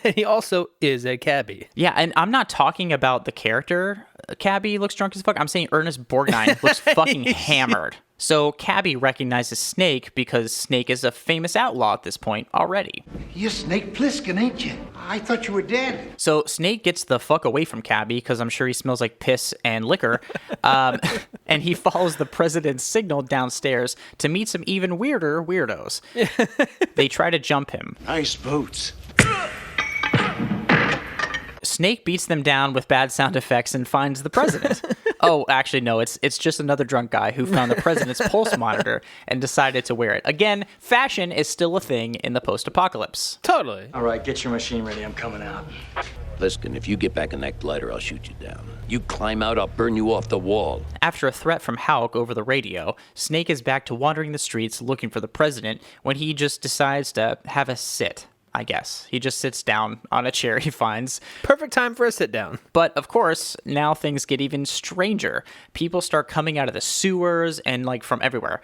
He also is a cabbie. Yeah, and I'm not talking about the character Cabby looks drunk as fuck. I'm saying Ernest Borgnine looks fucking hammered. So Cabby recognizes Snake because Snake is a famous outlaw at this point already. You're Snake Plissken, ain't you? I thought you were dead. So Snake gets the fuck away from Cabby because I'm sure he smells like piss and liquor. And he follows the president's signal downstairs to meet some even weirder weirdos. They try to jump him. Nice boots. Snake beats them down with bad sound effects and finds the president. Oh, actually, no, it's just another drunk guy who found the president's pulse monitor and decided to wear it. Again, fashion is still a thing in the post-apocalypse. Totally. All right, get your machine ready. I'm coming out. Pliskin, if you get back in that glider, I'll shoot you down. You climb out, I'll burn you off the wall. After a threat from Houck over the radio, Snake is back to wandering the streets looking for the president when he just decides to have a sit. I guess. He just sits down on a chair he finds. Perfect time for a sit down. But of course, now things get even stranger. People start coming out of the sewers and from everywhere.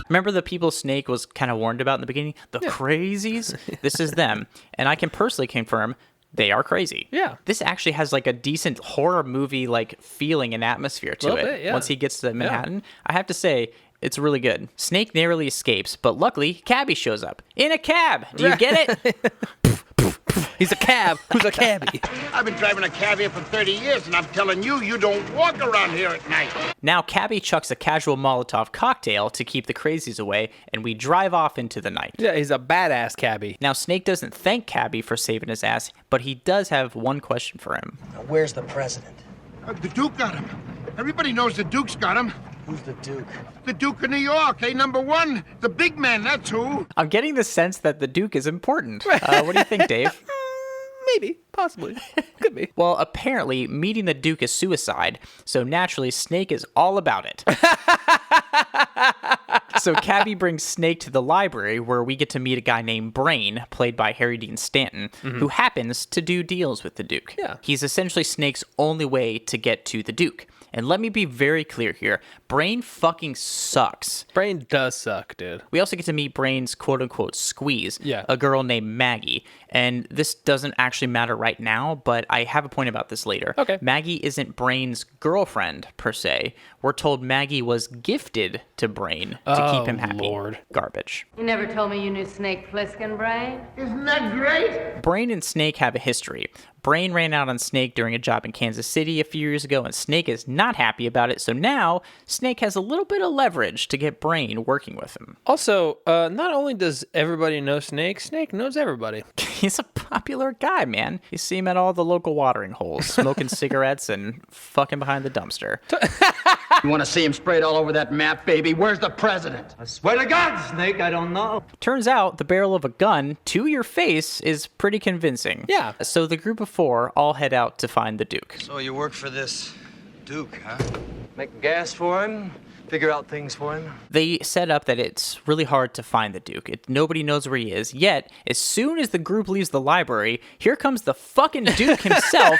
Remember the people Snake was kind of warned about in the beginning? The crazies? This is them. And I can personally confirm they are crazy. Yeah. This actually has a decent horror movie feeling and atmosphere to it. Bit, yeah. Once he gets to Manhattan. I have to say, it's really good. Snake narrowly escapes, but luckily, Cabby shows up. In a cab! Do you get it? He's a cab. Who's a cabbie? I've been driving a cab here for 30 years, and I'm telling you, you don't walk around here at night. Now, Cabby chucks a casual Molotov cocktail to keep the crazies away, and we drive off into the night. Yeah, he's a badass cabbie. Now, Snake doesn't thank Cabby for saving his ass, but he does have one question for him. Now, where's the president? The Duke got him. Everybody knows the Duke's got him. Who's the Duke? The Duke of New York, #1. The big man, that's who. I'm getting the sense that the Duke is important. What do you think, Dave? Maybe. Possibly. Could be. Well, apparently, meeting the Duke is suicide, so naturally, Snake is all about it. So Cabby brings Snake to the library, where we get to meet a guy named Brain, played by Harry Dean Stanton, who happens to do deals with the Duke. Yeah. He's essentially Snake's only way to get to the Duke. And let me be very clear here. Brain fucking sucks. Brain does suck, dude. We also get to meet Brain's quote-unquote squeeze, Yeah. a girl named Maggie. And this doesn't actually matter right now, but I have a point about this later. Okay. Maggie isn't Brain's girlfriend, per se. We're told Maggie was gifted to Brain to keep him happy. Lord. Garbage. You never told me you knew Snake Plissken, Brain? Isn't that great? Brain and Snake have a history. Brain ran out on Snake during a job in Kansas City a few years ago, and Snake is not happy about it, so now Snake has a little bit of leverage to get Brain working with him. Also, not only does everybody know Snake, Snake knows everybody. He's a popular guy, man. You see him at all the local watering holes, smoking cigarettes and fucking behind the dumpster. You want to see him sprayed all over that map, baby? Where's the president? I swear to God, Snake, I don't know. Turns out the barrel of a gun to your face is pretty convincing. Yeah. So the group of 4 all head out to find the Duke. So you work for this Duke, huh? Make gas for him, figure out things for him. They set up that it's really hard to find the Duke. Nobody knows where he is. Yet, as soon as the group leaves the library, here comes the fucking Duke himself,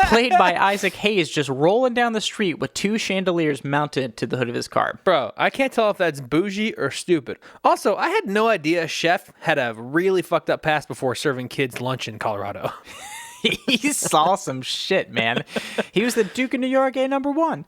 played by Isaac Hayes, just rolling down the street with 2 chandeliers mounted to the hood of his car. Bro, I can't tell if that's bougie or stupid. Also, I had no idea a chef had a really fucked up past before serving kids lunch in Colorado. He saw some shit, man. He was the Duke of New York, #1.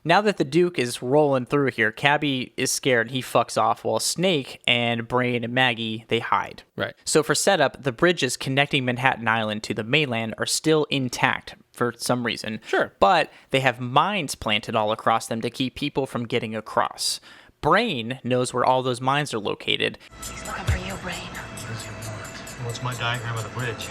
Now that the Duke is rolling through here, Cabby is scared. He fucks off while Snake and Brain and Maggie, they hide. Right. So for setup, the bridges connecting Manhattan Island to the mainland are still intact for some reason. Sure. But they have mines planted all across them to keep people from getting across. Brain knows where all those mines are located. He's looking for you, Brain. What does he want? What's my diagram of the bridge?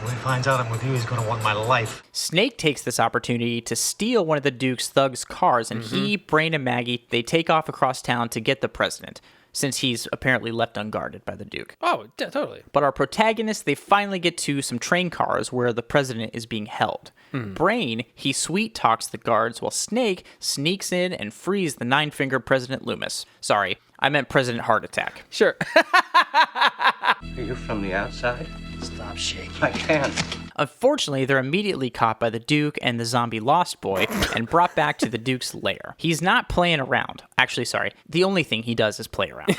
When he finds out I'm with you, he's going to want my life. Snake takes this opportunity to steal one of the Duke's thugs' cars, and he, Brain, and Maggie, they take off across town to get the president. since he's apparently left unguarded by the Duke. Oh, yeah, totally. But our protagonists, they finally get to some train cars where the president is being held. Brain, he sweet talks the guards while Snake sneaks in and frees the 9-fingered President Loomis. Sorry, I meant President Heart Attack. Sure. Are you from the outside? Stop shaking. I can't. Unfortunately, they're immediately caught by the Duke and the zombie Lost Boy and brought back to the Duke's lair. He's not playing around. Actually, sorry. The only thing he does is play around.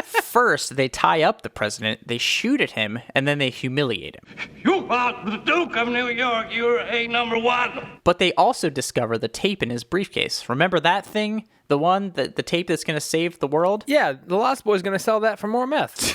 First, they tie up the president, they shoot at him, and then they humiliate him. You are the Duke of New York. You're a number one. But they also discover the tape in his briefcase. Remember that thing? The one, the tape that's going to save the world? Yeah, the Lost Boy's going to sell that for more meth.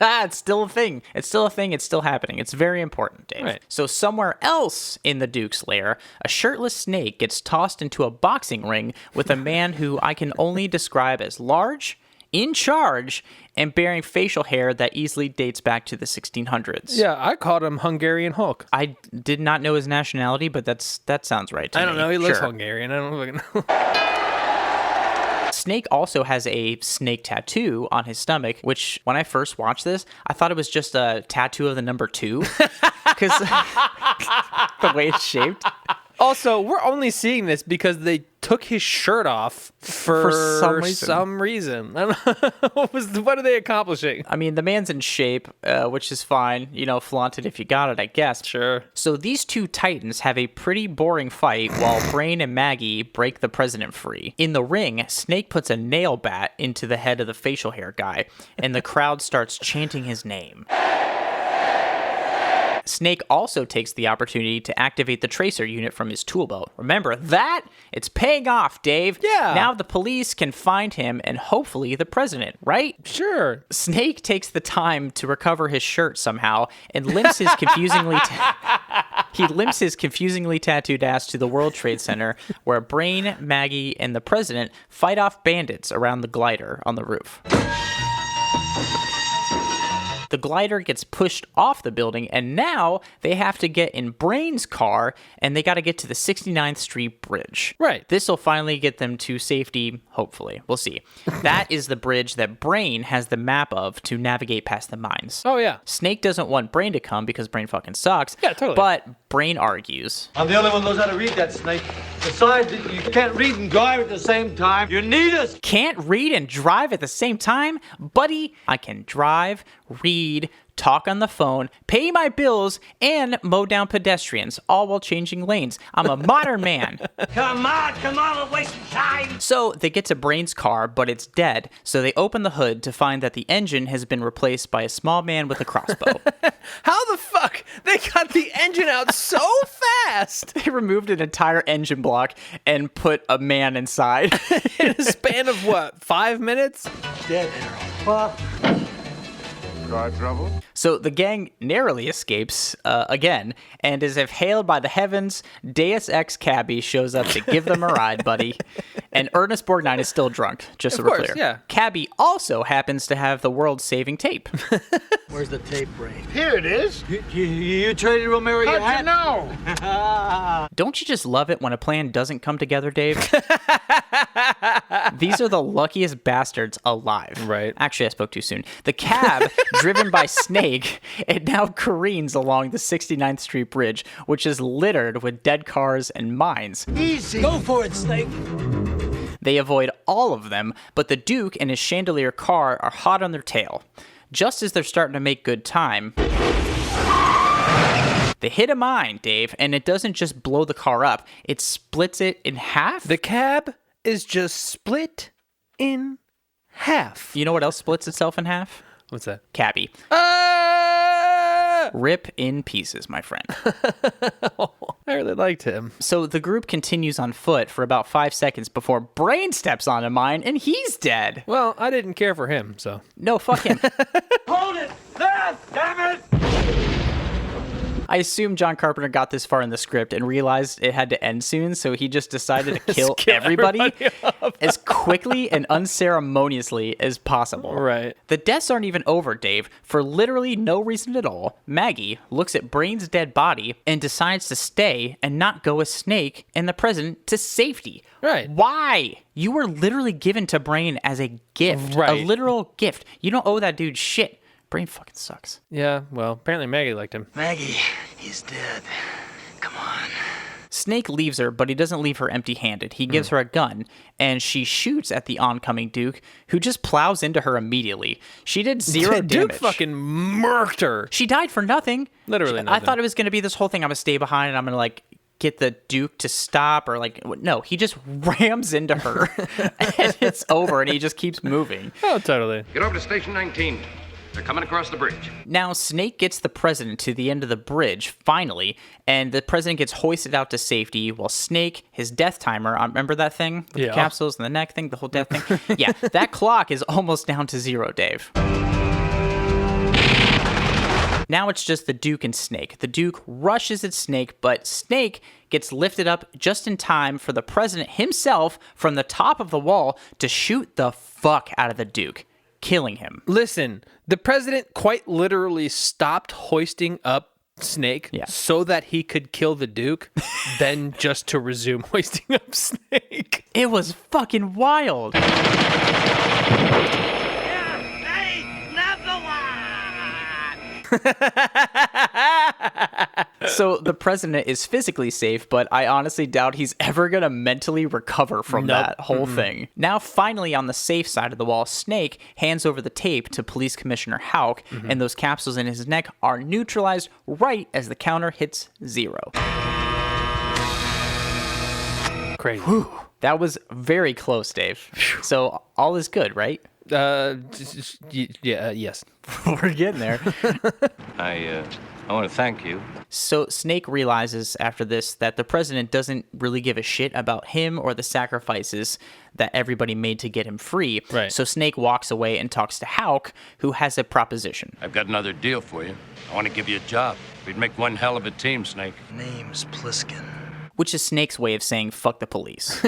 It's still a thing. It's still a thing. It's still happening. It's very important, Dave. Right. So somewhere else in the Duke's lair, a shirtless Snake gets tossed into a boxing ring with a man who I can only describe as large, in charge, and bearing facial hair that easily dates back to the 1600s. Yeah, I called him Hungarian Hulk. I did not know his nationality, but that sounds right to me. I don't know. He looks Sure. Hungarian. I don't know. Snake also has a snake tattoo on his stomach, which when I first watched this, I thought it was just a tattoo of the number 2 because the way it's shaped. Also, we're only seeing this because they took his shirt off for some reason. I don't know. What are they accomplishing? I mean, the man's in shape, which is fine. You know, flaunt it if you got it, I guess. Sure. So these two titans have a pretty boring fight while Brain and Maggie break the president free. In the ring, Snake puts a nail bat into the head of the facial hair guy, and the crowd starts chanting his name. Snake also takes the opportunity to activate the tracer unit from his tool belt. Remember that? It's paying off, Dave. Yeah. Now the police can find him and hopefully the president, right? Sure. Snake takes the time to recover his shirt somehow and limps his confusingly tattooed ass to the World Trade Center where Brain, Maggie, and the president fight off bandits around the glider on the roof. The glider gets pushed off the building, and now they have to get in Brain's car, and they got to get to the 69th Street Bridge. Right. This will finally get them to safety, hopefully. We'll see. That is the bridge that Brain has the map of to navigate past the mines. Oh, yeah. Snake doesn't want Brain to come because Brain fucking sucks. Yeah, totally. But Brain argues. I'm the only one who knows how to read that, Snake. Besides, you can't read and drive at the same time. You need us. Can't read and drive at the same time? Buddy, I can drive, read, talk on the phone, pay my bills, and mow down pedestrians, all while changing lanes. I'm a modern man. Come on, we're wasting time. So they get to Brain's car, but it's dead. So they open the hood to find that the engine has been replaced by a small man with a crossbow. How the fuck? They got the engine out so fast. They removed an entire engine block and put a man inside. In a span of what, 5 minutes? Dead arrow. Got trouble? So the gang narrowly escapes again, and as if hailed by the heavens, Deus Ex Cabby shows up to give them a ride, buddy. And Ernest Borgnine is still drunk, just so we're clear. Yeah. Cabby also happens to have the world-saving tape. Where's the tape, Brain? Here it is. You traded Romero your hat? How'd you know? Don't you just love it when a plan doesn't come together, Dave? These are the luckiest bastards alive. Right. Actually, I spoke too soon. The cab, driven by Snake, it now careens along the 69th Street Bridge, which is littered with dead cars and mines. Easy. Go for it, Snake. They avoid all of them, but the Duke and his chandelier car are hot on their tail. Just as they're starting to make good time, they hit a mine, Dave, and it doesn't just blow the car up, it splits it in half. The cab is just split in half. You know what else splits itself in half? What's that? Cabby. Rip in pieces, my friend. I really liked him. So the group continues on foot for about 5 seconds before Brain steps onto mine and he's dead. Well, I didn't care for him, so. No, fuck him. Hold it! There! Damn it! I assume John Carpenter got this far in the script and realized it had to end soon, so he just decided to kill everybody as quickly and unceremoniously as possible. Right. The deaths aren't even over, Dave. For literally no reason at all, Maggie looks at Brain's dead body and decides to stay and not go with Snake and the president to safety. Right. Why? You were literally given to Brain as a gift. Right. A literal gift. You don't owe that dude shit. Brain fucking sucks. Yeah, well, apparently Maggie liked him. Maggie, he's dead. Come on. Snake leaves her, but he doesn't leave her empty-handed. He gives her a gun, and she shoots at the oncoming Duke, who just plows into her immediately. She did zero damage. Duke fucking murked her. She died for nothing. Literally I nothing. thought it was going to be this whole thing. I'm going to stay behind, and I'm going to, like, get the Duke to stop, or, like, no. He just rams into her, and it's over, and he just keeps moving. Oh, totally. Get over to Station 19. They're coming across the bridge. Now, Snake gets the president to the end of the bridge, finally, and the president gets hoisted out to safety while Snake, his death timer, remember that thing? With the capsules and the neck thing, the whole death thing? Yeah, that clock is almost down to 0, Dave. Now it's just the Duke and Snake. The Duke rushes at Snake, but Snake gets lifted up just in time for the president himself from the top of the wall to shoot the fuck out of the Duke, killing him. Listen, the president quite literally stopped hoisting up Snake so that he could kill the Duke, then just to resume hoisting up Snake. It was fucking wild. So the president is physically safe, but I honestly doubt he's ever going to mentally recover from that whole thing. Now, finally, on the safe side of the wall, Snake hands over the tape to Police Commissioner Houck, and those capsules in his neck are neutralized right as the counter hits 0. Crazy. Whew. That was very close, Dave. So all is good, right? Yes. We're getting there. I want to thank you. So Snake realizes after this that the president doesn't really give a shit about him or the sacrifices that everybody made to get him free. Right. So Snake walks away and talks to Houck, who has a proposition. I've got another deal for you. I want to give you a job. We'd make one hell of a team, Snake. Name's Pliskin. Which is Snake's way of saying, fuck the police.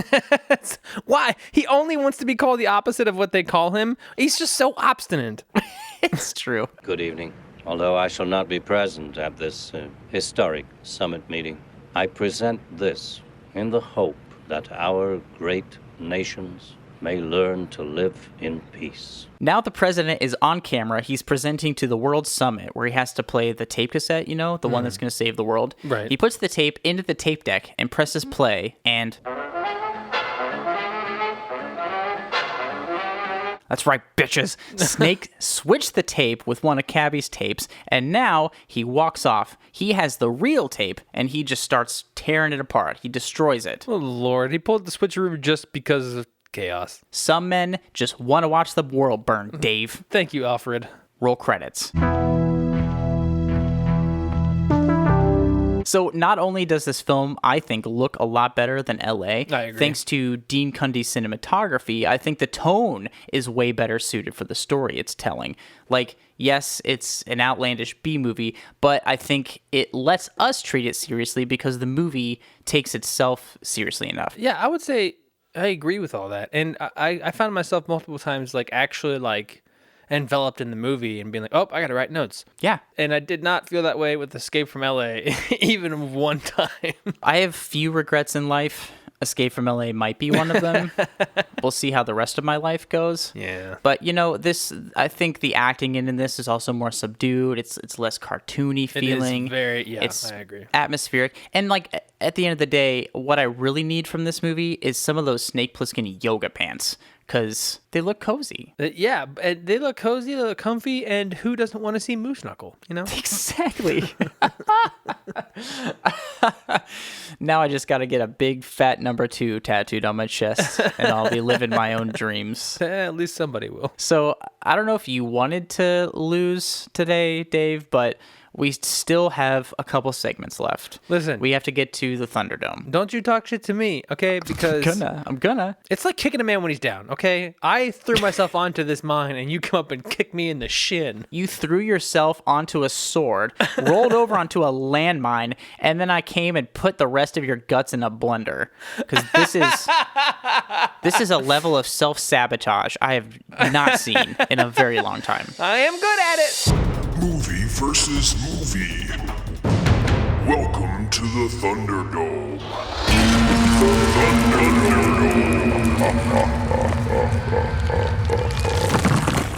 Why? He only wants to be called the opposite of what they call him. He's just so obstinate. It's true. Good evening. Although I shall not be present at this historic summit meeting, I present this in the hope that our great nations may learn to live in peace. Now the president is on camera. He's presenting to the World Summit where he has to play the tape cassette, you know, the one that's going to save the world. Right. He puts the tape into the tape deck and presses play, and... That's right, bitches. Snake switched the tape with one of Cabby's tapes, and now he walks off. He has the real tape, and he just starts tearing it apart. He destroys it. Oh, Lord. He pulled the switcheroo just because of chaos. Some men just want to watch the world burn, Dave. Thank you, Alfred. Roll credits. So not only does this film, I think, look a lot better than LA, I agree. thanks to Dean Cundy's cinematography, I think the tone is way better suited for the story it's telling. Like, yes, it's an outlandish B-movie, but I think it lets us treat it seriously because the movie takes itself seriously enough. Yeah, I would say I agree with all that. And I found myself multiple times, like, actually, like, enveloped in the movie and being like, oh, I gotta write notes. Yeah. And I did not feel that way with Escape from LA, even one time. I have few regrets in life. Escape from LA might be one of them. We'll see how the rest of my life goes. Yeah. But, you know, this, I think the acting in this is also more subdued. It's less cartoony feeling. It is very, yeah, it's I agree. atmospheric. And, like, at the end of the day, what I really need from this movie is some of those Snake Plissken yoga pants. Because they look cozy. Yeah, they look cozy, they look comfy, and who doesn't want to see Moose Knuckle, you know? Exactly. Now I just got to get a big fat number 2 tattooed on my chest, and I'll be living my own dreams. At least somebody will. So I don't know if you wanted to lose today, Dave, but We still have a couple segments left. Listen. We have to get to the Thunderdome. Don't you talk shit to me, okay? Because I'm gonna. It's like kicking a man when he's down, okay? I threw myself onto this mine and you come up and kick me in the shin. You threw yourself onto a sword, rolled over onto a landmine, and then I came and put the rest of your guts in a blender. Because this is a level of self-sabotage I have not seen in a very long time. I am good at it. Movie versus movie. Welcome to the Thunderdome.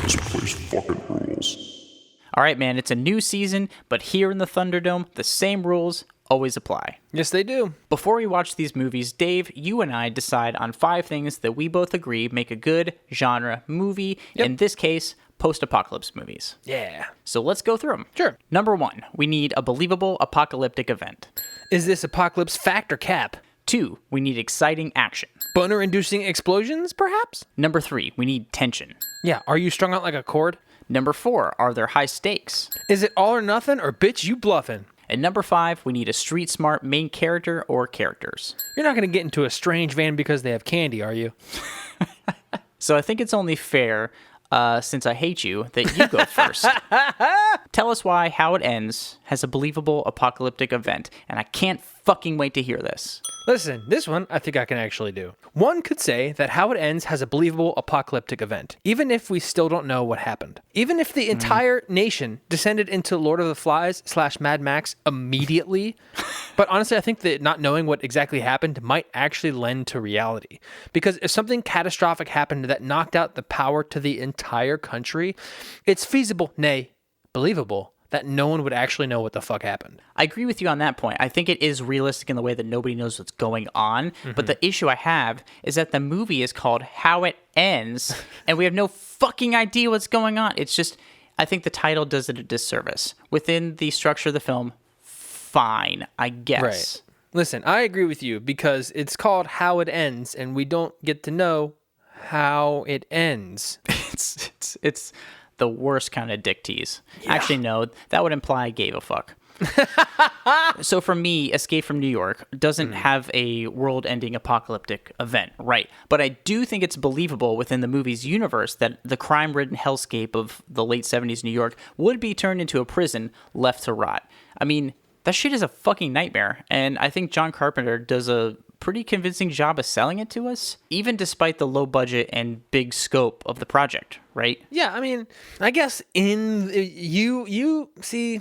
This place fucking rules. All right, man, it's a new season, but here in the Thunderdome, the same rules always apply. Yes, they do. Before we watch these movies, Dave, you and I decide on 5 things that we both agree make a good genre movie. Yep. In this case, post-apocalypse movies. Yeah. So let's go through them. Sure. Number 1, we need a believable apocalyptic event. Is this apocalypse fact or cap? 2, we need exciting action. Boner-inducing explosions, perhaps? Number 3, we need tension. Yeah, are you strung out like a cord? Number 4, are there high stakes? Is it all or nothing, or bitch, you bluffing? And number 5, we need a street-smart main character or characters. You're not going to get into a strange van because they have candy, are you? So I think it's only fair, since I hate you, that you go first. Tell us why How It Ends has a believable apocalyptic event, and I can't fucking wait to hear this. Listen, this one I think I can actually do. One could say that How It Ends has a believable apocalyptic event, even if we still don't know what happened. Even if the entire nation descended into Lord of the Flies / Mad Max immediately. But honestly, I think that not knowing what exactly happened might actually lend to reality. Because if something catastrophic happened that knocked out the power to the entire country, it's feasible, nay, believable, that no one would actually know what the fuck happened. I agree with you on that point. I think it is realistic in the way that nobody knows what's going on. But the issue I have is that the movie is called How It Ends, and we have no fucking idea what's going on. It's just, I think the title does it a disservice. Within the structure of the film, fine, I guess. Right. Listen, I agree with you because it's called How It Ends, and we don't get to know how it ends. It's the worst kind of dick tease. Yeah. Actually, no, that would imply I gave a fuck. So for me, Escape from New York doesn't have a world-ending apocalyptic event, right? But I do think it's believable within the movie's universe that the crime-ridden hellscape of the late 70s New York would be turned into a prison left to rot. I mean, that shit is a fucking nightmare, and I think John Carpenter does a pretty convincing job of selling it to us, even despite the low budget and big scope of the project, right? Yeah, I mean, I guess you see,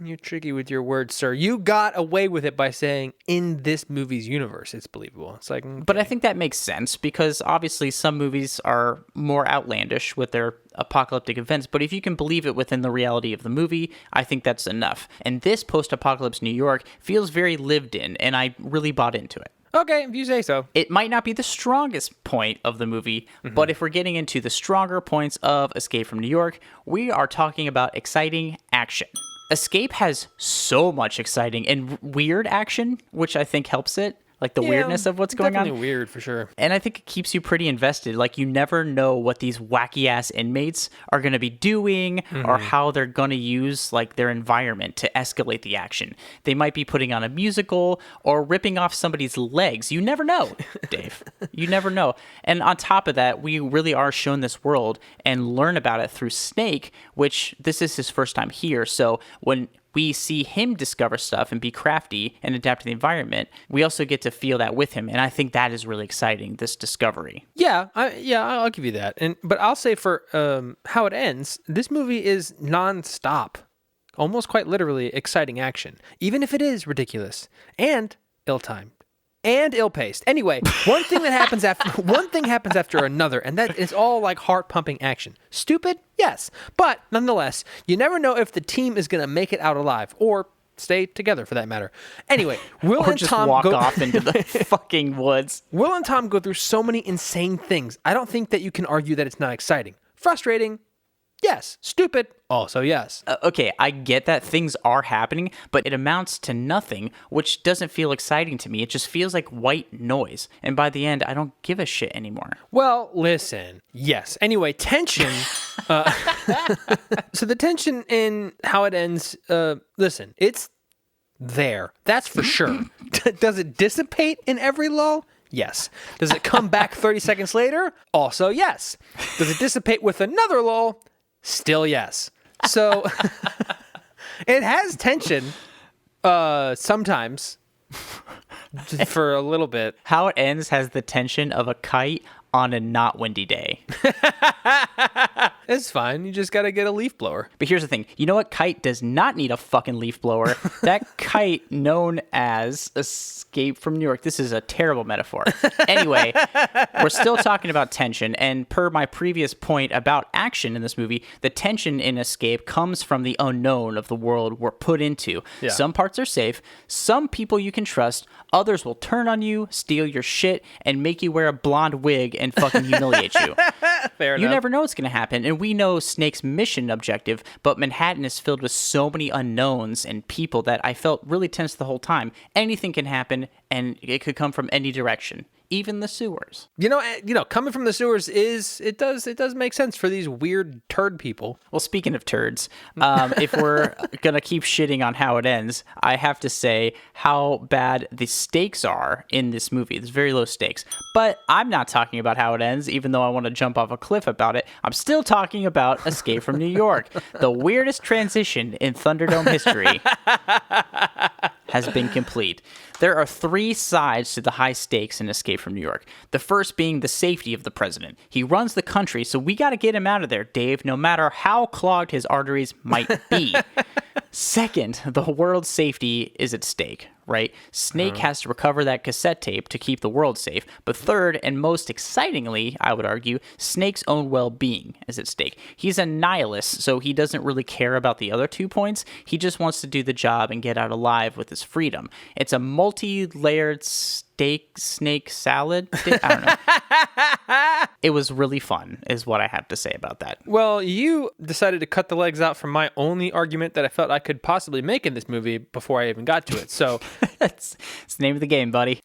you're tricky with your words, sir. You got away with it by saying in this movie's universe, it's believable. It's like, okay. But I think that makes sense because obviously some movies are more outlandish with their apocalyptic events, but if you can believe it within the reality of the movie, I think that's enough. And this post-apocalypse New York feels very lived in, and I really bought into it. Okay, if you say so. It might not be the strongest point of the movie, but if we're getting into the stronger points of Escape from New York, we are talking about exciting action. Escape has so much exciting and weird action, which I think helps it. Like the weirdness of what's going on. Definitely weird for sure. And I think it keeps you pretty invested. Like you never know what these wacky ass inmates are going to be doing or how they're going to use like their environment to escalate the action. They might be putting on a musical or ripping off somebody's legs. You never know, Dave. You never know. And on top of that, we really are shown this world and learn about it through Snake, which this is his first time here. So when we see him discover stuff and be crafty and adapt to the environment, we also get to feel that with him. And I think that is really exciting, this discovery. Yeah, I'll give you that. But I'll say for How It Ends, this movie is nonstop, almost quite literally exciting action, even if it is ridiculous and ill-timed. And ill-paced. Anyway, one thing happens after another, and that is all like heart-pumping action. Stupid? Yes. But nonetheless, you never know if the team is going to make it out alive, or stay together for that matter. Anyway, Will and Tom walk off into the fucking woods. Will and Tom go through so many insane things. I don't think that you can argue that it's not exciting. Frustrating. Yes. Stupid? Also yes. Okay, I get that things are happening, but it amounts to nothing, which doesn't feel exciting to me. It just feels like white noise. And by the end, I don't give a shit anymore. Well, listen. Yes. Anyway, tension. So the tension in How It Ends, listen, it's there. That's for sure. Does it dissipate in every lull? Yes. Does it come back 30 seconds later? Also yes. Does it dissipate with another lull? Still yes. So it has tension sometimes for a little bit. How It Ends has the tension of a kite on a not windy day. It's fine. You just got to get a leaf blower. But here's the thing. You know what kite does not need a fucking leaf blower? That kite known as Escape from New York. This is a terrible metaphor. Anyway, we're still talking about tension. And per my previous point about action in this movie, the tension in Escape comes from the unknown of the world we're put into. Yeah. Some parts are safe. Some people you can trust. Others will turn on you, steal your shit, and make you wear a blonde wig and fucking humiliate you. Fair You enough. never know what's going to happen. And we know Snake's mission objective, but Manhattan is filled with so many unknowns and people that I felt really tense the whole time. Anything can happen, and it could come from any direction. Even the sewers. You know, coming from the sewers it does make sense for these weird turd people. Well, speaking of turds, if we're gonna keep shitting on How It Ends, I have to say how bad the stakes are in this movie. There's very low stakes. But I'm not talking about How It Ends, even though I want to jump off a cliff about it. I'm still talking about Escape from New York, the weirdest transition in Thunderdome history. Has been complete. There are 3 sides to the high stakes in Escape from New York. The first being the safety of the president. He runs the country, so we got to get him out of there, Dave, no matter how clogged his arteries might be. Second, the world's safety is at stake, right? Snake has to recover that cassette tape to keep the world safe. But third, and most excitingly, I would argue, Snake's own well-being is at stake. He's a nihilist, so he doesn't really care about the other 2 points. He just wants to do the job and get out alive with his freedom. It's a multi-layered steak snake salad. I don't know. It was really fun, is what I have to say about that. Well, you decided to cut the legs out from my only argument that I felt I could possibly make in this movie before I even got to it. So it's the name of the game, buddy.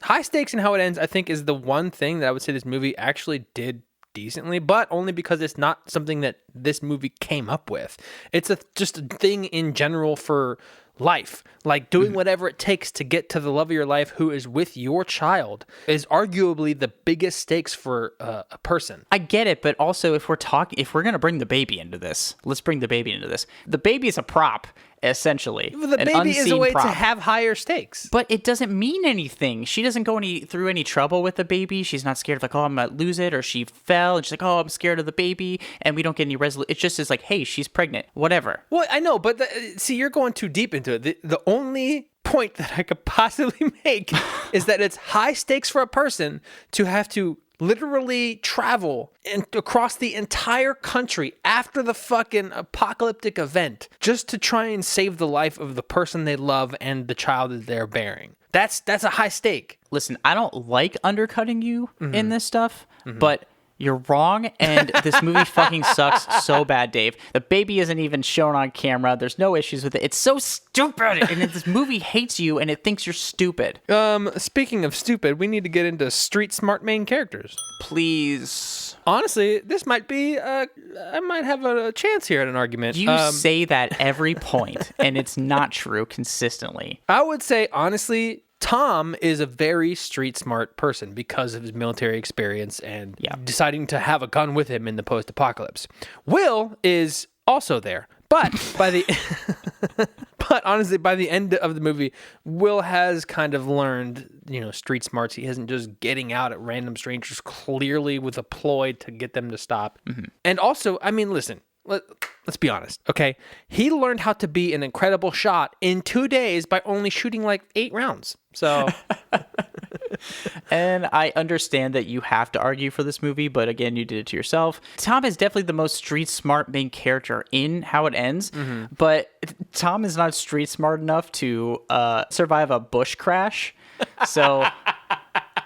High stakes in How It Ends, I think, is the one thing that I would say this movie actually did decently, but only because it's not something that this movie came up with. It's just a thing in general for life. Like doing whatever it takes to get to the love of your life who is with your child is arguably the biggest stakes for a person. I get it, but also if we're going to bring the baby into this, let's bring the baby into this. The baby is a prop, essentially. The baby is a way to have higher stakes. But it doesn't mean anything. She doesn't go through any trouble with the baby. She's not scared of like, oh, I'm going to lose it, or she fell, and she's like, oh, I'm scared of the baby, and we don't get any resolution. It just is like, hey, she's pregnant, whatever. Well, I know, but see, you're going too deep into it. The only point that I could possibly make is that it's high stakes for a person to have to literally travel across the entire country after the fucking apocalyptic event just to try and save the life of the person they love and the child that they're bearing. That's a high stake. Listen, I don't like undercutting you in this stuff, but you're wrong, and this movie fucking sucks so bad, Dave. The baby isn't even shown on camera. There's no issues with it. It's so stupid, and this movie hates you, and it thinks you're stupid. Speaking of stupid, we need to get into street smart main characters. Please. Honestly, this might be, I might have a chance here at an argument. You say that every point, and it's not true consistently. I would say, honestly, Tom is a very street smart person because of his military experience and deciding to have a gun with him in the post-apocalypse. Will is also there, but but honestly, by the end of the movie, Will has kind of learned, street smarts. He isn't just getting out at random strangers clearly with a ploy to get them to stop. And also, I mean, listen. Let's be honest, okay? He learned how to be an incredible shot in 2 days by only shooting like 8 rounds. So, and I understand that you have to argue for this movie, but again, you did it to yourself. Tom is definitely the most street smart main character in How It Ends, but Tom is not street smart enough to survive a bush crash. So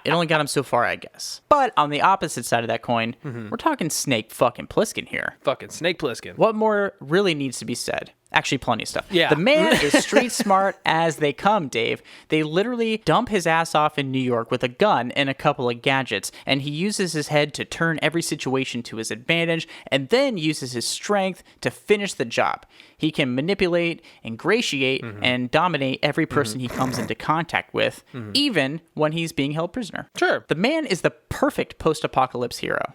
It only got him so far, I guess. But on the opposite side of that coin, we're talking Snake fucking Plissken here. Fucking Snake Plissken. What more really needs to be said? Actually, plenty of stuff. Yeah. The man is street smart as they come, Dave. They literally dump his ass off in New York with a gun and a couple of gadgets, and he uses his head to turn every situation to his advantage, and then uses his strength to finish the job. He can manipulate, ingratiate, and dominate every person he comes into contact with, even when he's being held prisoner. Sure. The man is the perfect post-apocalypse hero.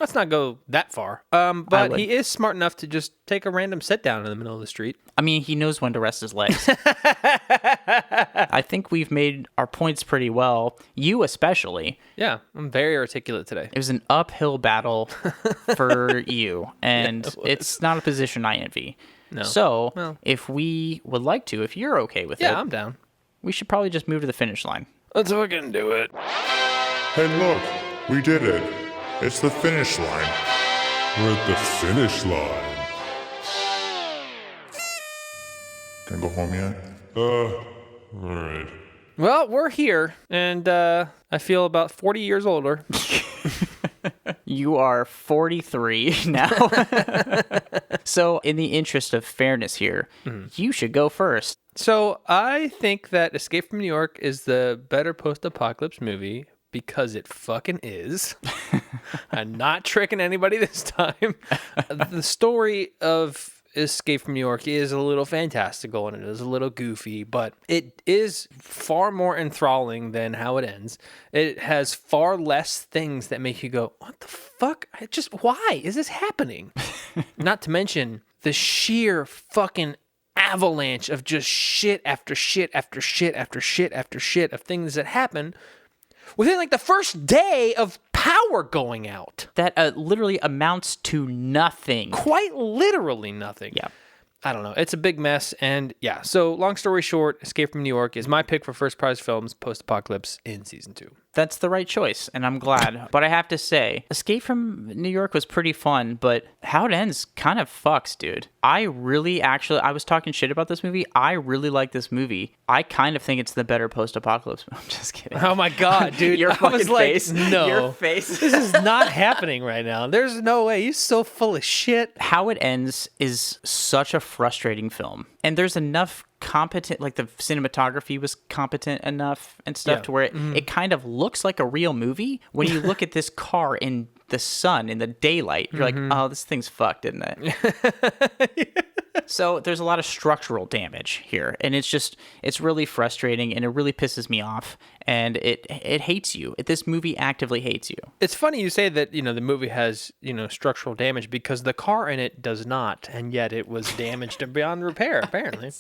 Let's not go that far. But he is smart enough to just take a random sit down in the middle of the street. I mean, he knows when to rest his legs. I think we've made our points pretty well. You especially. Yeah, I'm very articulate today. It was an uphill battle for you, and it's not a position I envy. No. So, if we would like to, if you're okay with it. Yeah, I'm down. We should probably just move to the finish line. Let's fucking do it. Hey, look, we did it. It's the finish line. We're at the finish line. Can I go home yet? Alright. Well, we're here, and I feel about 40 years older. You are 43 now. So, in the interest of fairness here, you should go first. So, I think that Escape from New York is the better post-apocalypse movie because it fucking is. I'm not tricking anybody this time. The story of Escape from New York is a little fantastical and it is a little goofy, but it is far more enthralling than how it ends. It has far less things that make you go, what the fuck? Why is this happening? Not to mention the sheer fucking avalanche of just shit after shit after shit after shit after shit of things that happen within like the first day of power going out. That literally amounts to nothing. Quite literally nothing. Yeah. I don't know. It's a big mess. And yeah, so long story short, Escape from New York is my pick for First Prize Films post-apocalypse in season 2. That's the right choice, and I'm glad. But I have to say, Escape from New York was pretty fun, but how it ends kind of fucks, dude. I was talking shit about this movie. I really like this movie. I kind of think it's the better post-apocalypse. I'm just kidding. Oh my God, dude. Your I was like, face. no. Your face. This is not happening right now. There's no way. You're so full of shit. How it ends is such a frustrating film. And there's enough competent, like the cinematography was competent enough and stuff to where it kind of looks like a real movie. When you look at this car in the sun, in the daylight, you're like, oh, this thing's fucked, isn't it? So there's a lot of structural damage here, and it's really frustrating, and it really pisses me off, and it hates you. This movie actively hates you. It's funny you say that, the movie has, structural damage because the car in it does not, and yet it was damaged beyond repair, apparently.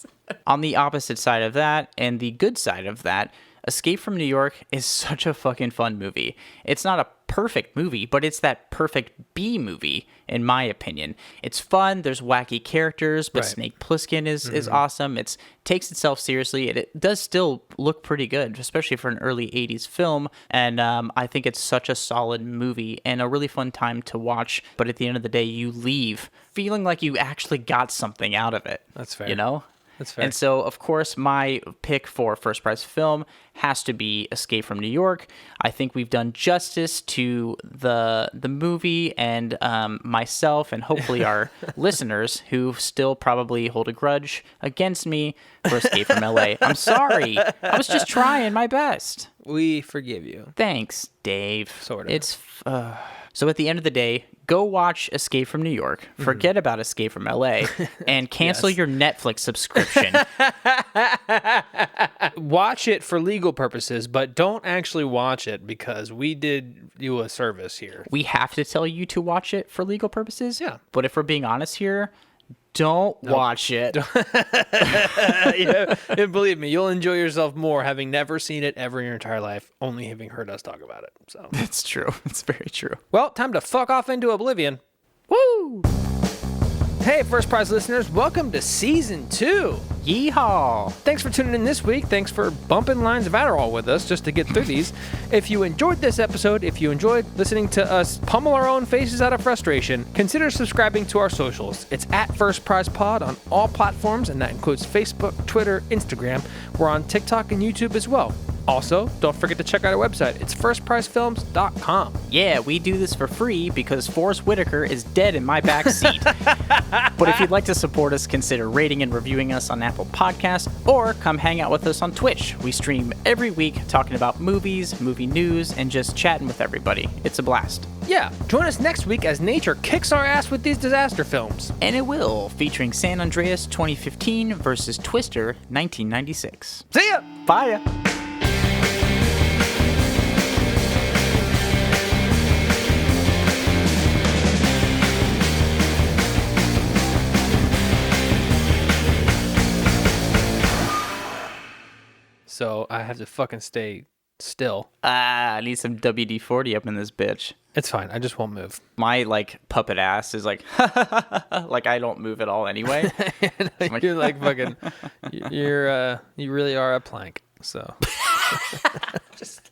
On the opposite side of that, and the good side of that, Escape from New York is such a fucking fun movie. It's not a perfect movie, but it's that perfect B movie, in my opinion. It's fun, there's wacky characters, but Snake Plissken is awesome. It takes itself seriously, and it does still look pretty good, especially for an early 80s film, and I think it's such a solid movie and a really fun time to watch, but at the end of the day, you leave feeling like you actually got something out of it. That's fair. You know? That's fair. And so, of course, my pick for First Prize Film has to be Escape from New York. I think we've done justice to the movie and myself and hopefully our listeners who still probably hold a grudge against me for Escape from LA. I'm sorry. I was just trying my best. We forgive you. Thanks, Dave. Sort of. It's... So at the end of the day, go watch Escape from New York, forget about Escape from LA, and cancel your Netflix subscription. Watch it for legal purposes, but don't actually watch it because we did you a service here. We have to tell you to watch it for legal purposes? Yeah. But if we're being honest here, don't watch it. Yeah, believe me, you'll enjoy yourself more having never seen it ever in your entire life, only having heard us talk about it. So That's true. It's very true. Well, time to fuck off into oblivion. Woo! Hey, First Prize listeners, welcome to Season 2. Yeehaw! Thanks for tuning in this week. Thanks for bumping lines of Adderall with us just to get through these. If you enjoyed this episode, if you enjoyed listening to us pummel our own faces out of frustration, consider subscribing to our socials. It's at First Prize Pod on all platforms, and that includes Facebook, Twitter, Instagram. We're on TikTok and YouTube as well. Also, don't forget to check out our website. It's firstpricefilms.com. Yeah, we do this for free because Forest Whitaker is dead in my back seat. But if you'd like to support us, consider rating and reviewing us on Apple Podcasts, or come hang out with us on Twitch. We stream every week talking about movies, movie news, and just chatting with everybody. It's a blast. Yeah, join us next week as nature kicks our ass with these disaster films. And it will, featuring San Andreas 2015 versus Twister 1996. See ya! Bye ya! So I have to fucking stay still. I need some WD-40 up in this bitch. It's fine. I just won't move. My puppet ass is like I don't move at all anyway. You're like fucking. You really are a plank. So. Just.